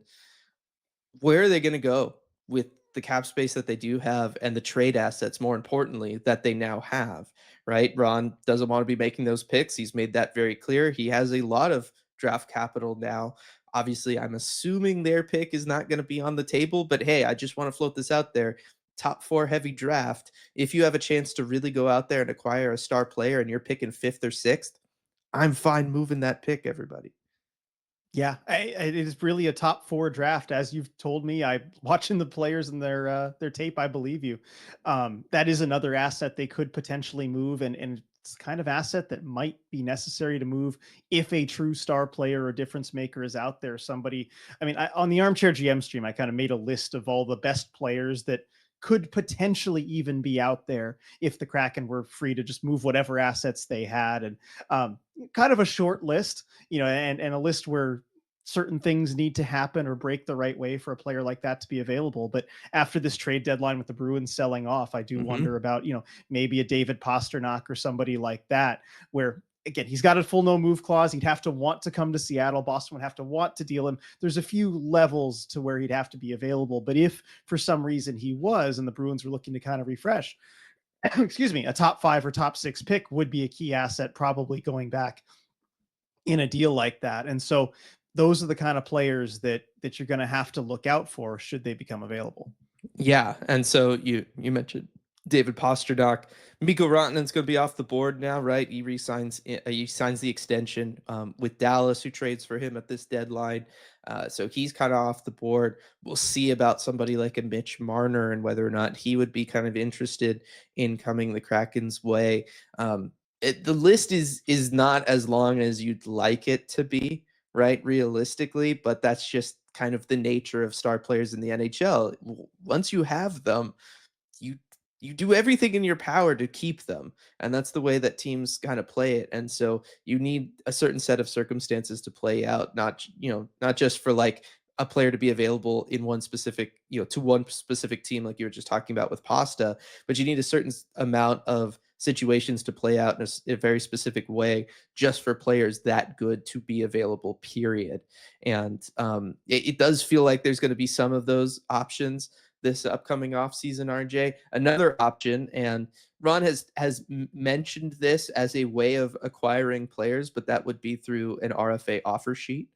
where are they going to go with the cap space that they do have and the trade assets, more importantly, that they now have, right? Ron doesn't want to be making those picks. He's made that very clear. He has a lot of draft capital now. Obviously, I'm assuming their pick is not going to be on the table, but hey, I just want to float this out there. Top four heavy draft. If you have a chance to really go out there and acquire a star player and you're picking fifth or sixth, I'm fine moving that pick, everybody. Yeah, it is really a top four draft, as you've told me. I watching the players and their tape. I believe you. That is another asset they could potentially move, and it's kind of asset that might be necessary to move if a true star player or difference maker is out there. Somebody, I mean, on the Armchair GM stream, I kind of made a list of all the best players that could potentially even be out there if the Kraken were free to just move whatever assets they had, and kind of a short list, and a list where certain things need to happen or break the right way for a player like that to be available. But after this trade deadline with the Bruins selling off, I do wonder about, maybe a David Pasternak or somebody like that, where again, he's got a full no move clause. He'd have to want to come to Seattle. Boston would have to want to deal him. There's a few levels to where he'd have to be available. But if for some reason he was, and the Bruins were looking to kind of refresh, excuse me, a top 5 or top 6 pick would be a key asset, probably going back in a deal like that. And so those are the kind of players that you're going to have to look out for should they become available. Yeah, and so you mentioned David Pasternak. Mikko Rantanen's going to be off the board now, right? He signs the extension with Dallas, who trades for him at this deadline. So he's kind of off the board. We'll see about somebody like a Mitch Marner and whether or not he would be kind of interested in coming the Kraken's way. The list is not as long as you'd like it to be, right? Realistically, but that's just kind of the nature of star players in the NHL. Once you have them, you you do everything in your power to keep them, and that's the way that teams kind of play it. And so you need a certain set of circumstances to play out, not just for like a player to be available in one specific, to one specific team, like you were just talking about with Pasta, but you need a certain amount of situations to play out in a very specific way just for players that good to be available, period. And it does feel like there's going to be some of those options this upcoming offseason, RJ. Another option, and Ron has mentioned this as a way of acquiring players, but that would be through an RFA offer sheet.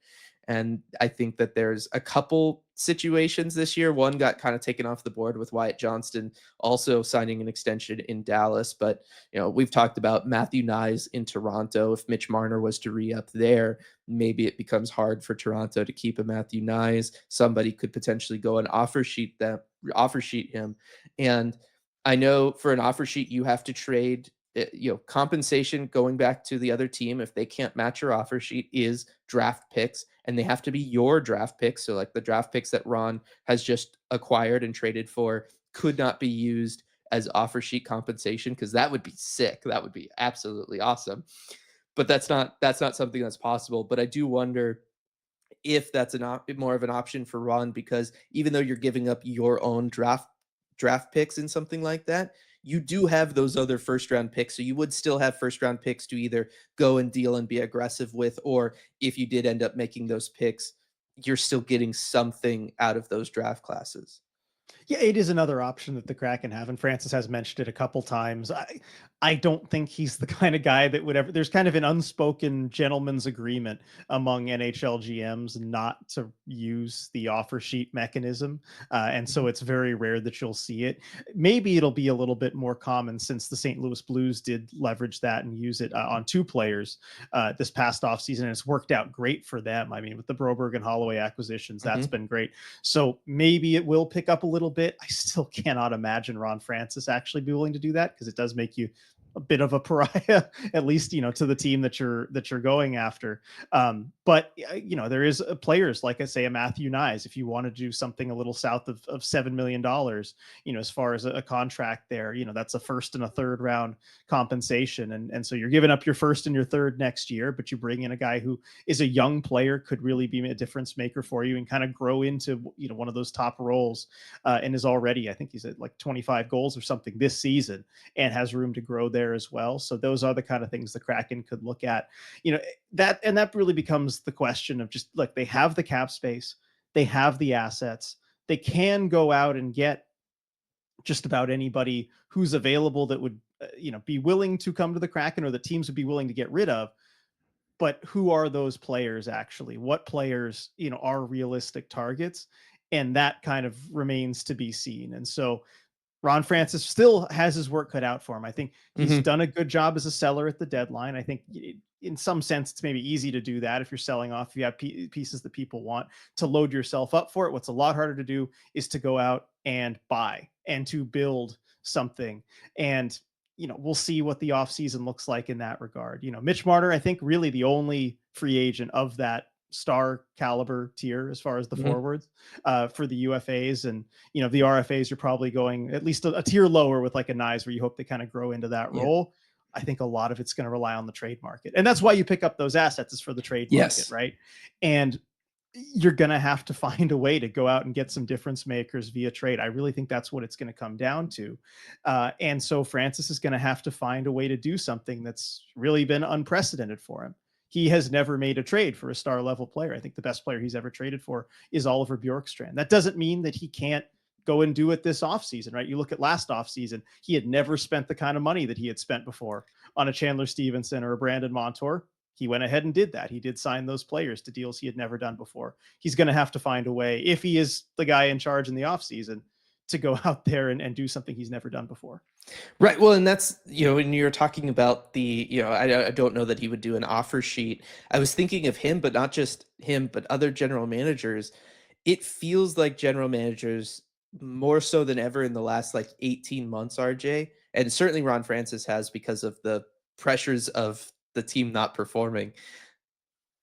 And I think that there's a couple situations this year. One got kind of taken off the board with Wyatt Johnston also signing an extension in Dallas. But, we've talked about Matthew Nyes in Toronto. If Mitch Marner was to re-up there, maybe it becomes hard for Toronto to keep a Matthew Nyes. Somebody could potentially go and offer sheet him. And I know for an offer sheet, you have to trade compensation going back to the other team. If they can't match your offer sheet, is draft picks, and they have to be your draft picks. So like the draft picks that Ron has just acquired and traded for could not be used as offer sheet compensation, because that would be sick. That would be absolutely awesome. But that's not something that's possible. But I do wonder if that's more of an option for Ron, because even though you're giving up your own draft picks in something like that, you do have those other first round picks. So you would still have first round picks to either go and deal and be aggressive with, or if you did end up making those picks, you're still getting something out of those draft classes. Yeah, it is another option that the Kraken have, and Francis has mentioned it a couple times. I don't think he's the kind of guy that would ever. There's kind of an unspoken gentleman's agreement among NHL GMs not to use the offer sheet mechanism, and so it's very rare that you'll see it. Maybe it'll be a little bit more common since the St. Louis Blues did leverage that and use it on two players this past offseason, and it's worked out great for them. I mean, with the Broberg and Holloway acquisitions, that's been great. So maybe it will pick up a little bit. I still cannot imagine Ron Francis actually be willing to do that, because it does make you a bit of a pariah, at least, to the team that you're going after. But there is players, like I say, a Matthew Nyes, if you want to do something a little south of $7 million, as far as a contract there, that's a first and a third round compensation. And so you're giving up your first and your third next year, but you bring in a guy who is a young player, could really be a difference maker for you and kind of grow into, one of those top roles, and is already, I think he's at like 25 goals or something this season, and has room to grow there as well. So those are the kind of things the Kraken could look at, that really becomes the question of just, look, they have the cap space, they have the assets, they can go out and get just about anybody who's available that would, be willing to come to the Kraken, or the teams would be willing to get rid of. But who are those players actually? What players, are realistic targets? And that kind of remains to be seen. And so Ron Francis still has his work cut out for him. I think he's done a good job as a seller at the deadline. I think in some sense, it's maybe easy to do that if you're selling off, if you have pieces that people want, to load yourself up for it. What's a lot harder to do is to go out and buy and to build something. And, we'll see what the offseason looks like in that regard. Mitch Marner, I think, really the only free agent of that star caliber tier as far as the forwards for the UFAs. And the RFAs, you're probably going at least a tier lower with like a Nyes, where you hope they kind of grow into that role. I think a lot of it's going to rely on the trade market, and that's why you pick up those assets, is for the trade market, right? And you're going to have to find a way to go out and get some difference makers via trade. I really think that's what it's going to come down to. And so Francis is going to have to find a way to do something that's really been unprecedented for him. He has never made a trade for a star level player. I think the best player he's ever traded for is Oliver Bjorkstrand. That doesn't mean that he can't go and do it this offseason, right? You look at last offseason, he had never spent the kind of money that he had spent before on a Chandler Stevenson or a Brandon Montour. He went ahead and did that. He did sign those players to deals he had never done before. He's going to have to find a way, if he is the guy in charge in the offseason, to go out there and do something he's never done before. Right. Well, and that's, when you're talking about the, I don't know that he would do an offer sheet. I was thinking of him, but not just him, but other general managers. It feels like general managers, more so than ever in the last like 18 months, RJ, and certainly Ron Francis has, because of the pressures of the team not performing,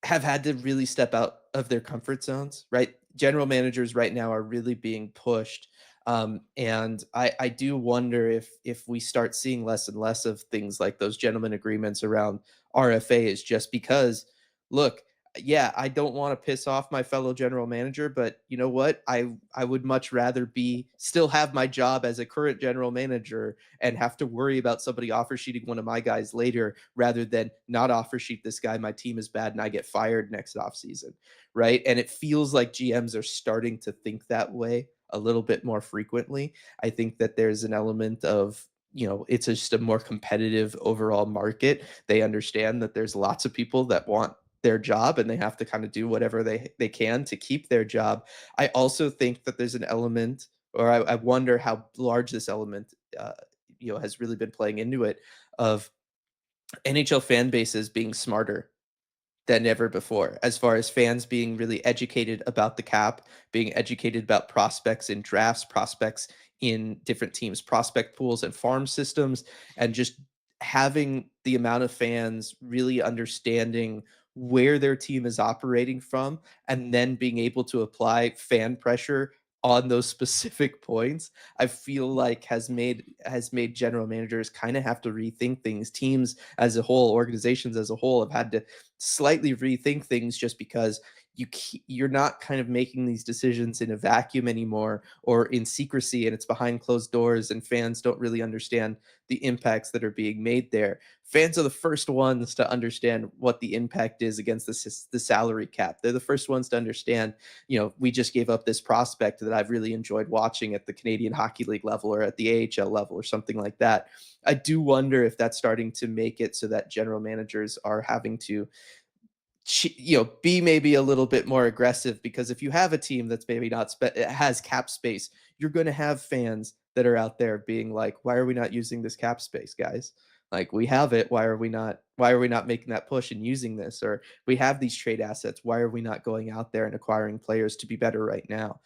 have had to really step out of their comfort zones, right? General managers right now are really being pushed. And I do wonder if we start seeing less and less of things like those gentleman agreements around RFAs, just because, look, yeah, I don't want to piss off my fellow general manager, but you know what? I would much rather be still have my job as a current general manager and have to worry about somebody offer sheeting one of my guys later rather than not offer sheet this guy. My team is bad and I get fired next offseason. Right. And it feels like GMs are starting to think that way a little bit more frequently. I think that there's an element of, it's just a more competitive overall market. They understand that there's lots of people that want their job and they have to kind of do whatever they can to keep their job. I also think that there's an element, or I wonder how large this element, has really been playing into it, of NHL fan bases being smarter than ever before, as far as fans being really educated about the cap, being educated about prospects in drafts, prospects in different teams, prospect pools and farm systems, and just having the amount of fans really understanding where their team is operating from, and then being able to apply fan pressure on those specific points. I feel like has made general managers kind of have to rethink things. Teams as a whole, organizations as a whole, have had to slightly rethink things, just because you're not kind of making these decisions in a vacuum anymore or in secrecy, and it's behind closed doors and fans don't really understand the impacts that are being made there. Fans are the first ones to understand what the impact is against the salary cap. They're the first ones to understand, we just gave up this prospect that I've really enjoyed watching at the Canadian Hockey League level or at the AHL level or something like that. I do wonder if that's starting to make it so that general managers are having to be maybe a little bit more aggressive, because if you have a team that's maybe not has cap space, you're going to have fans that are out there being like, why are we not using this cap space, guys? Like, we have it, why are we not making that push and using this? Or we have these trade assets, why are we not going out there and acquiring players to be better right now?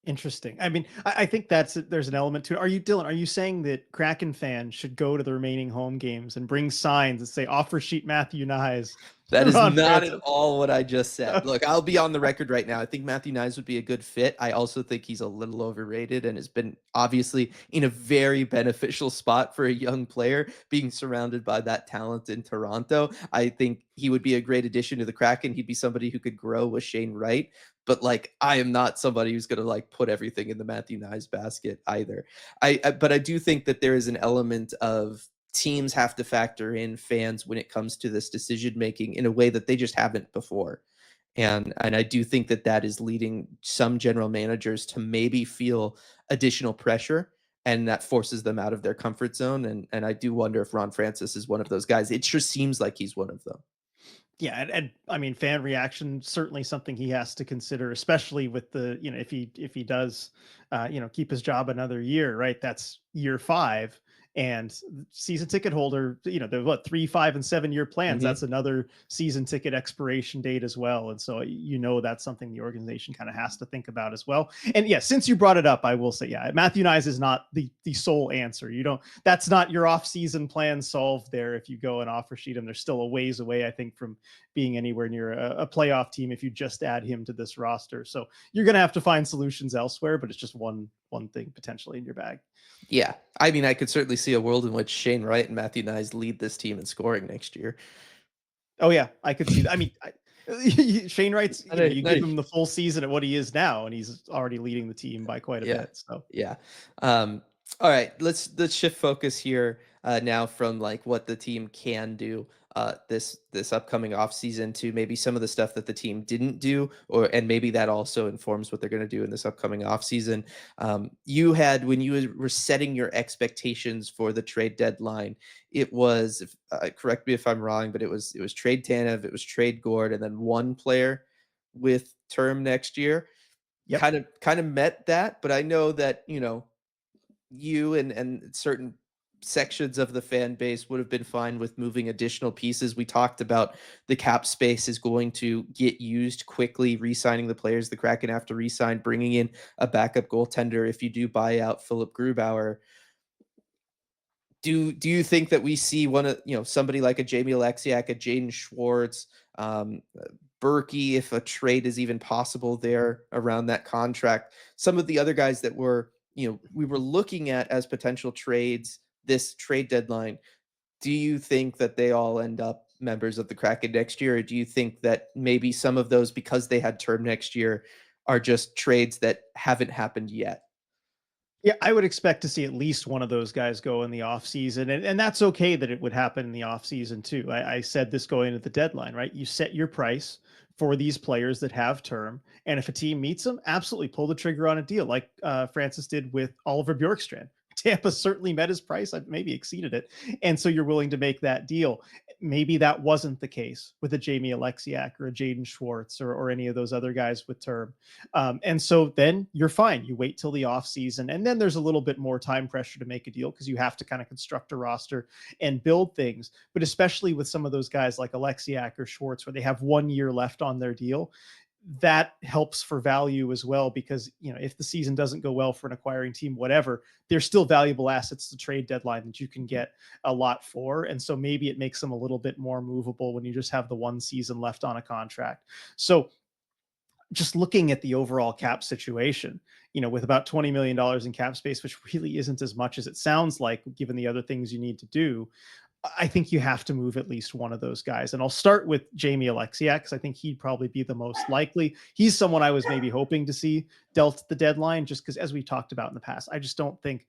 Interesting. I mean, I think there's an element to it. Dylan, are you saying that Kraken fans should go to the remaining home games and bring signs that say offer sheet Matthew Nyes, That is Ron not at Francis? all what I just said. Look, I'll be on the record right now. I think Matthew Nyes would be a good fit. I also think he's a little overrated and has been obviously in a very beneficial spot for a young player, being surrounded by that talent in Toronto. I think he would be a great addition to the Kraken. He'd be somebody who could grow with Shane Wright. But like, I am not somebody who's going to like put everything in the Matthew Nyes basket either. But I do think that there is an element of teams have to factor in fans when it comes to this decision making in a way that they just haven't before. And I do think that that is leading some general managers to maybe feel additional pressure, and that forces them out of their comfort zone. And I do wonder if Ron Francis is one of those guys. It just seems like he's one of them. Yeah, and I mean, fan reaction certainly something he has to consider, especially with the if he does, keep his job another year, right? That's year 5, and season ticket holder, the what 3, 5, and 7 year plans. Mhm. That's another season ticket expiration date as well, and so that's something the organization kind of has to think about as well. And yeah, since you brought it up, I will say, yeah, Matthew Nyes is not the sole answer. You don't. That's not your off season plan solved there. If you go and offer sheet him, they're still a ways away, I think, from being anywhere near a playoff team if you just add him to this roster. So you're going to have to find solutions elsewhere, but it's just one thing potentially in your bag. Yeah. I mean, I could certainly see a world in which Shane Wright and Matthew Nyes lead this team in scoring next year. Oh yeah, I could see that. I mean, Shane Wright's, you give him the full season at what he is now, and he's already leading the team by quite a Yeah. bit. So Yeah. All right, let's shift focus here now from like what the team can do this upcoming off season to maybe some of the stuff that the team didn't do, and maybe that also informs what they're going to do in this upcoming off season. You had, when you were setting your expectations for the trade deadline, it was correct me if I'm wrong, but it was trade Tanev, it was trade Gord, and then one player with term next year. yep. Kind of met that, but I know that you and certain sections of the fan base would have been fine with moving additional pieces. We talked about the cap space is going to get used quickly, re-signing the players the Kraken have to re-sign, bringing in a backup goaltender if you do buy out Philip Grubauer. Do you think that we see one of somebody like a Jamie Alexiak, a Jaden Schwartz, Berkey, if a trade is even possible there around that contract? Some of the other guys that we were looking at as potential trades this trade deadline. Do you think that they all end up members of the Kraken next year? Or do you think that maybe some of those, because they had term next year, are just trades that haven't happened yet? Yeah, I would expect to see at least one of those guys go in the offseason. And that's okay that it would happen in the offseason too. I said this going into the deadline, right? You set your price for these players that have term. And if a team meets them, absolutely pull the trigger on a deal like Francis did with Oliver Bjorkstrand. Tampa certainly met his price, maybe exceeded it. And so you're willing to make that deal. Maybe that wasn't the case with a Jamie Alexiak or a Jaden Schwartz or any of those other guys with term. And so then you're fine. You wait till the off season, and then there's a little bit more time pressure to make a deal because you have to kind of construct a roster and build things. But especially with some of those guys like Alexiak or Schwartz, where they have 1 year left on their deal, that helps for value as well, because if the season doesn't go well for an acquiring team, whatever, there's still valuable assets to trade deadline that you can get a lot for. And so maybe it makes them a little bit more movable when you just have the 1 season left on a contract. So just looking at the overall cap situation, with about $20 million in cap space, which really isn't as much as it sounds like, given the other things you need to do, I think you have to move at least one of those guys. And I'll start with Jamie Alexiak, because I think he'd probably be the most likely. He's someone I was maybe hoping to see dealt at the deadline, just because, as we've talked about in the past, I just don't think,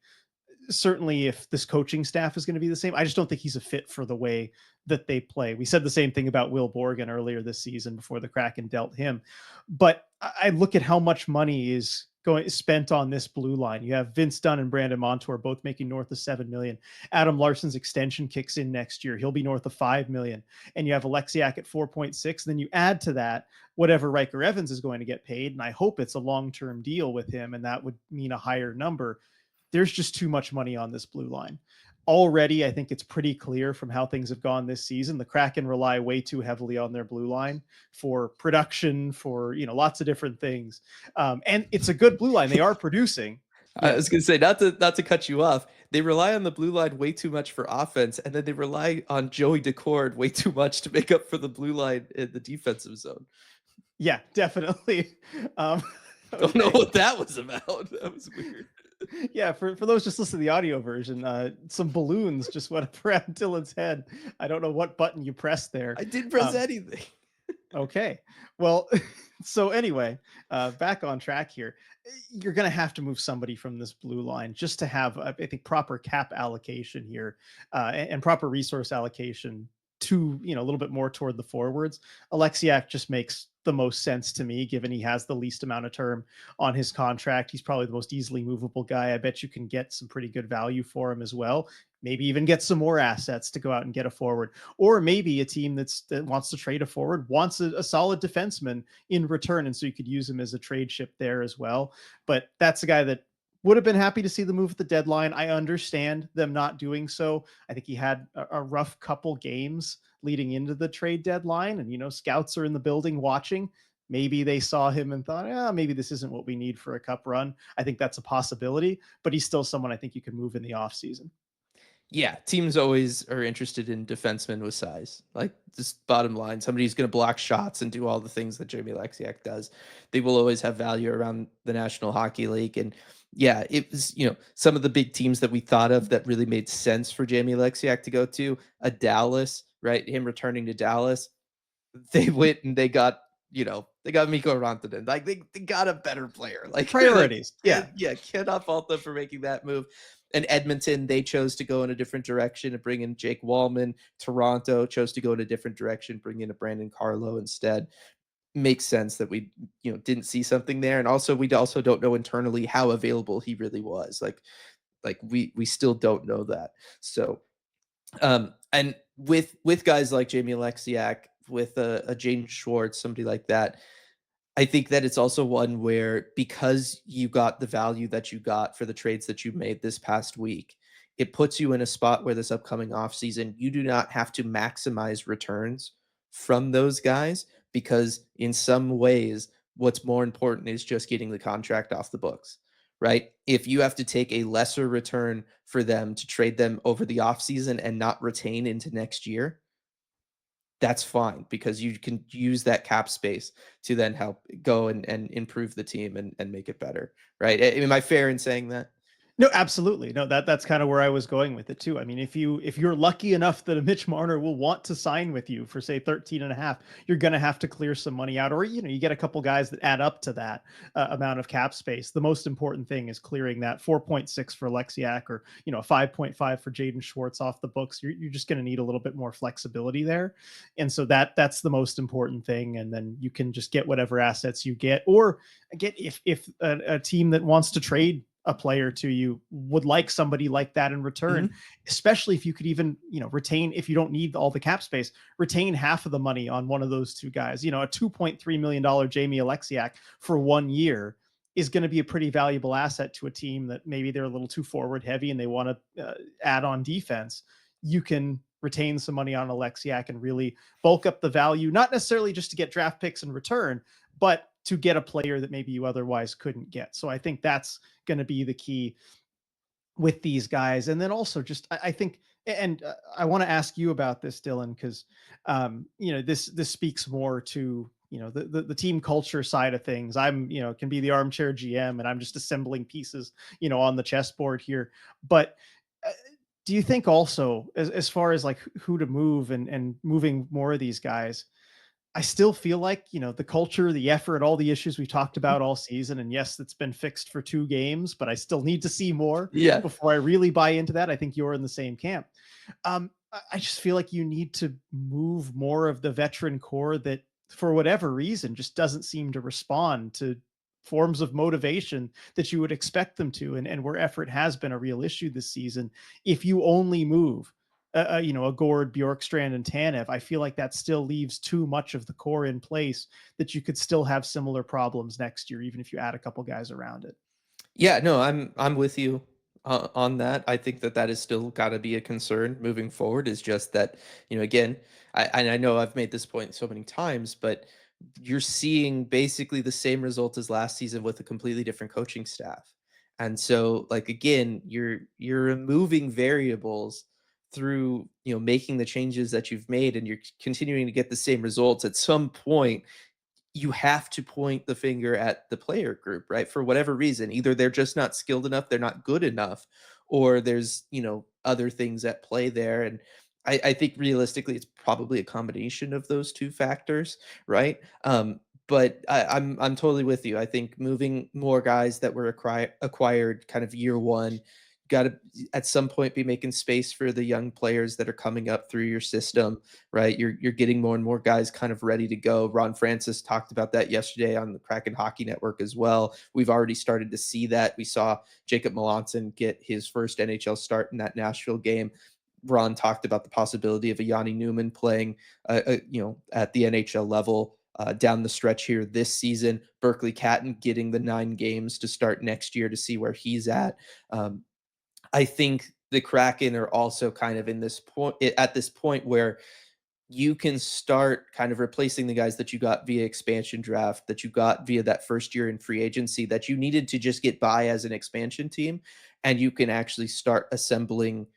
certainly if this coaching staff is going to be the same, I just don't think he's a fit for the way that they play. We said the same thing about Will Borgen earlier this season before the Kraken dealt him. But I look at how much money is spent on this blue line. You have Vince Dunn and Brandon Montour both making north of 7 million. Adam Larson's extension kicks in next year. He'll be north of 5 million. And you have Alexiak at 4.6. Then you add to that whatever Riker Evans is going to get paid. And I hope it's a long-term deal with him, and that would mean a higher number. There's just too much money on this blue line. Already, I think it's pretty clear from how things have gone this season. The Kraken rely way too heavily on their blue line for production, for lots of different things. And it's a good blue line. They are producing. I Yes. was going to say, not to cut you off. They rely on the blue line way too much for offense, and then they rely on Joey Decord way too much to make up for the blue line in the defensive zone. Yeah, definitely. Don't know Okay. what that was about. That was weird. Yeah, for those just listening to the audio version, some balloons just went up around Dylan's head. I don't know what button you pressed there. I didn't press anything. Okay. Well, so anyway, back on track here. You're going to have to move somebody from this blue line just to have, I think, proper cap allocation here, and proper resource allocation to, a little bit more toward the forwards. Alexiak just makes the most sense to me, given he has the least amount of term on his contract. He's probably the most easily movable guy. I bet you can get some pretty good value for him as well. Maybe even get some more assets to go out and get a forward. Or maybe a team that wants to trade a forward wants a solid defenseman in return, and so you could use him as a trade ship there as well. But that's a guy that would have been happy to see the move at the deadline. I understand them not doing so. I think he had a rough couple games leading into the trade deadline, and scouts are in the building watching. Maybe they saw him and thought, maybe this isn't what we need for a cup run. I think that's a possibility, but he's still someone I think you can move in the offseason. Yeah, teams always are interested in defensemen with size. Like, just bottom line, somebody who's going to block shots and do all the things that Jamie Alexiak does. They will always have value around the National Hockey League. And yeah, it was, some of the big teams that we thought of that really made sense for Jamie Alexiak to go to, a Dallas, right? Him returning to Dallas. They went and they got Mikko Rantanen. Like, they got a better player. Like, Priorities. Yeah. Cannot fault them for making that move. And Edmonton, they chose to go in a different direction and bring in Jake Wallman. Toronto chose to go in a different direction, bring in a Brandon Carlo instead. Makes sense that we, didn't see something there. And also, we also don't know internally how available he really was. Like we still don't know that. So, and with guys like Jamie Alexiak, with a James Schwartz, somebody like that, I think that it's also one where, because you got the value that you got for the trades that you made this past week, it puts you in a spot where this upcoming offseason, you do not have to maximize returns from those guys, because in some ways, what's more important is just getting the contract off the books, right? If you have to take a lesser return for them to trade them over the offseason and not retain into next year, that's fine, because you can use that cap space to then help go and improve the team and make it better, right? Am I fair in saying that? No, absolutely. No, that's kind of where I was going with it too. I mean, if you're lucky enough that a Mitch Marner will want to sign with you for say 13 and a half, you're going to have to clear some money out, or you get a couple guys that add up to that amount of cap space. The most important thing is clearing that 4.6 for Lexiak, or 5.5 for Jaden Schwartz off the books. You're just going to need a little bit more flexibility there, and so that's the most important thing. And then you can just get whatever assets you get, or get if a team that wants to trade a player to you would like somebody like that in return, Mhm. especially if you could even, retain, if you don't need all the cap space, retain half of the money on one of those two guys. A $2.3 million Jamie Alexiak for 1 year is going to be a pretty valuable asset to a team that maybe they're a little too forward heavy and they want to add on defense. You can retain some money on Alexiak and really bulk up the value, not necessarily just to get draft picks in return, but to get a player that maybe you otherwise couldn't get. So I think that's going to be the key with these guys. And then also just, I think, and I want to ask you about this, Dylan, because, this speaks more to, the team culture side of things. I'm, can be the armchair GM and I'm just assembling pieces, on the chessboard here. But uh, do you think also, as far as like who to move and moving more of these guys, I still feel like, the culture, the effort, all the issues we talked about all season. And yes, it's been fixed for 2 games, but I still need to see more Yeah. before I really buy into that. I think you're in the same camp. I just feel like you need to move more of the veteran core that, for whatever reason, just doesn't seem to respond to forms of motivation that you would expect them to, and where effort has been a real issue this season. If you only move a Gord, Bjorkstrand, and Tanev, I feel like that still leaves too much of the core in place that you could still have similar problems next year, even if you add a couple guys around it. Yeah, no, I'm with you on that. I think that that is still got to be a concern moving forward. Is just that again, I know I've made this point so many times, but you're seeing basically the same result as last season with a completely different coaching staff, and so like again, you're removing variables through making the changes that you've made, and you're continuing to get the same results. At some point, you have to point the finger at the player group, right? For whatever reason, either they're just not skilled enough, they're not good enough, or there's, other things at play there. And I think realistically, it's probably a combination of those two factors, right? But I'm totally with you. I think moving more guys that were acquired kind of year one, got to at some point be making space for the young players that are coming up through your system, right? You're getting more and more guys kind of ready to go. Ron Francis talked about that yesterday on the Kraken Hockey Network as well. We've already started to see that. We saw Jacob Melanson get his first NHL start in that Nashville game. Ron talked about the possibility of a Yanni Newman playing, at the NHL level down the stretch here this season. Berkeley Catton getting the 9 games to start next year to see where he's at. I think the Kraken are also kind of in this point at this point where you can start kind of replacing the guys that you got via expansion draft, that you got via that first year in free agency that you needed to just get by as an expansion team. And you can actually start assembling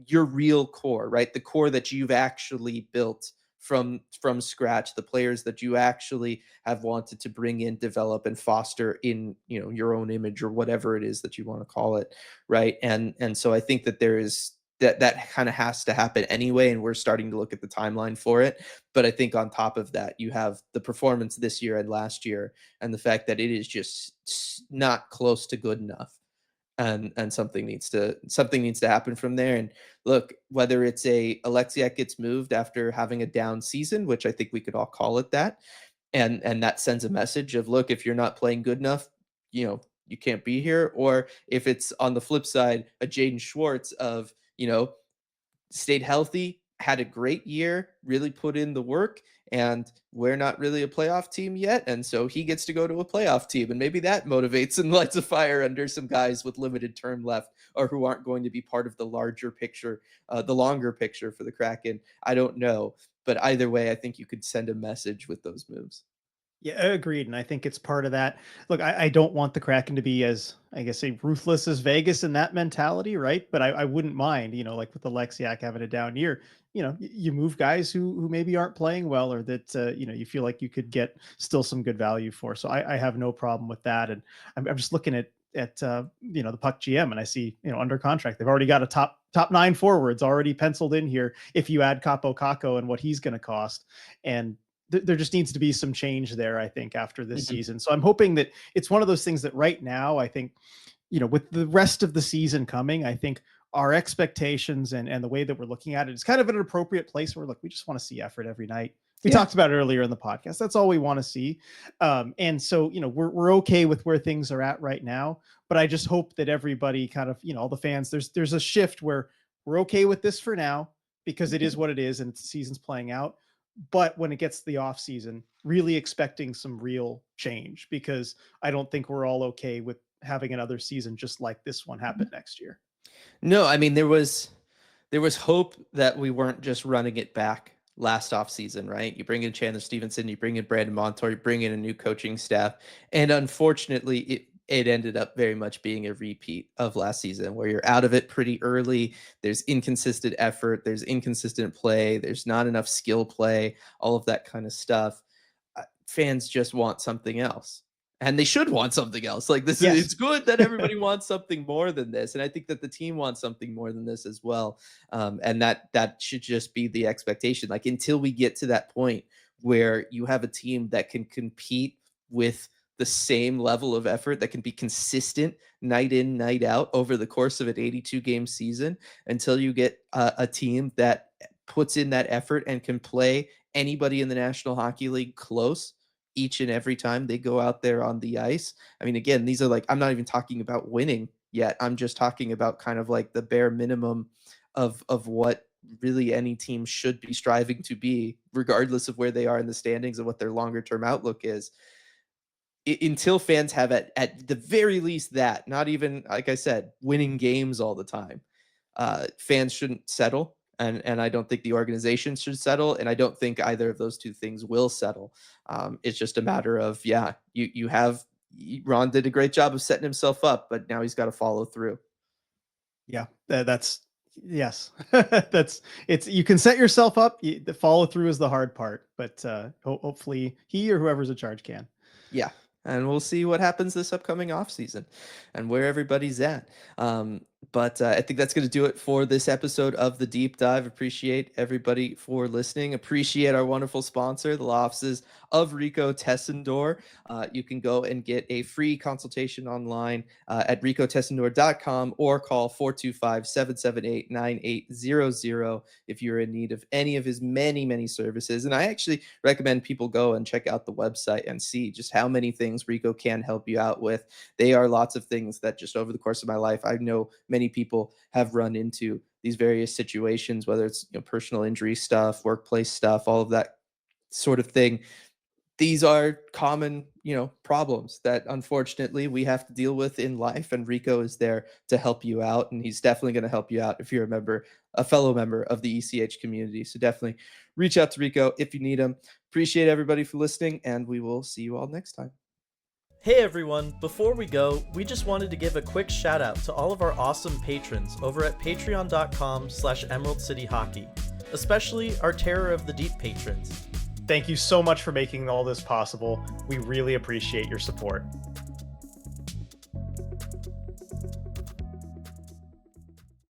your real core, right? The core that you've actually built from scratch, the players that you actually have wanted to bring in, develop, and foster in your own image or whatever it is that you want to call it, right? And so I think that there is that kind of has to happen anyway, and we're starting to look at the timeline for it. But I think on top of that, you have the performance this year and last year, and the fact that it is just not close to good enough, and something needs to happen from there. And look, whether it's a Alexiak gets moved after having a down season, which I think we could all call it that, and that sends a message of, look, if you're not playing good enough, you can't be here. Or if it's on the flip side, a Jaden Schwartz of stayed healthy, had a great year, really put in the work, and we're not really a playoff team yet. And so he gets to go to a playoff team. And maybe that motivates and lights a fire under some guys with limited term left or who aren't going to be part of the larger picture, the longer picture for the Kraken. I don't know. But either way, I think you could send a message with those moves. Yeah, agreed. And I think it's part of that. Look, I don't want the Kraken to be as, I guess, say ruthless as Vegas in that mentality, right? But I wouldn't mind, like with Alexiak having a down year, you move guys who maybe aren't playing well, or that you feel like you could get still some good value for. So I have no problem with that. And I'm just looking at the Puck GM, and I see, under contract, they've already got a top 9 forwards already penciled in here if you add Capo Caco and what he's going to cost. And there just needs to be some change there, I think, after this season. So I'm hoping that it's one of those things that right now, I think, with the rest of the season coming, I think our expectations and the way that we're looking at it is kind of an appropriate place where, look, we just want to see effort every night. We talked about it earlier in the podcast. That's all we want to see. And so, we're okay with where things are at right now, but I just hope that everybody kind of, all the fans, there's a shift where we're okay with this for now because it is what it is and the season's playing out. But when it gets to the off season, really expecting some real change, because I don't think we're all okay with having another season just like this one happen next year. No, I mean, there was hope that we weren't just running it back last offseason, right? You bring in Chandler Stevenson, you bring in Brandon Montour, you bring in a new coaching staff. And unfortunately, it ended up very much being a repeat of last season, where you're out of it pretty early. There's inconsistent effort, there's inconsistent play, there's not enough skill play, all of that kind of stuff. Fans just want something else. And they should want something else. Like this it's good that everybody wants something more than this. And I think that the team wants something more than this as well. And that should just be the expectation. Like, until we get to that point where you have a team that can compete with the same level of effort, that can be consistent night in, night out over the course of an 82-game season, until you get a team that puts in that effort and can play anybody in the National Hockey League close each and every time they go out there on the ice. I mean, again, these are like, I'm not even talking about winning yet. I'm just talking about kind of like the bare minimum of what really any team should be striving to be, regardless of where they are in the standings and what their longer term outlook is. Until fans have at the very least that, not even, like I said, winning games all the time, fans shouldn't settle. And I don't think the organization should settle. And I don't think either of those two things will settle. It's just a matter of, Ron did a great job of setting himself up, but now he's got to follow through. Yeah, yes. You can set yourself up. The follow through is the hard part, but hopefully he or whoever's in charge can. Yeah. And we'll see what happens this upcoming offseason and where everybody's at. But I think that's going to do it for this episode of The Deep Dive. Appreciate everybody for listening. Appreciate our wonderful sponsor, the law offices of Rico Tessendor. You can go and get a free consultation online at ricotessendor.com or call 425-778-9800 if you're in need of any of his many, many services. And I actually recommend people go and check out the website and see just how many things Rico can help you out with. They are lots of things that just over the course of my life, I know many people have run into these various situations, whether it's personal injury stuff, workplace stuff, all of that sort of thing. These are common, problems that unfortunately we have to deal with in life, and Rico is there to help you out, and he's definitely going to help you out if you're a fellow member of the ECH community. So definitely reach out to Rico if you need him. Appreciate everybody for listening, and we will see you all next time. Hey everyone, before we go, we just wanted to give a quick shout out to all of our awesome patrons over at patreon.com/Emerald City Hockey, especially our Terror of the Deep patrons. Thank you so much for making all this possible. We really appreciate your support.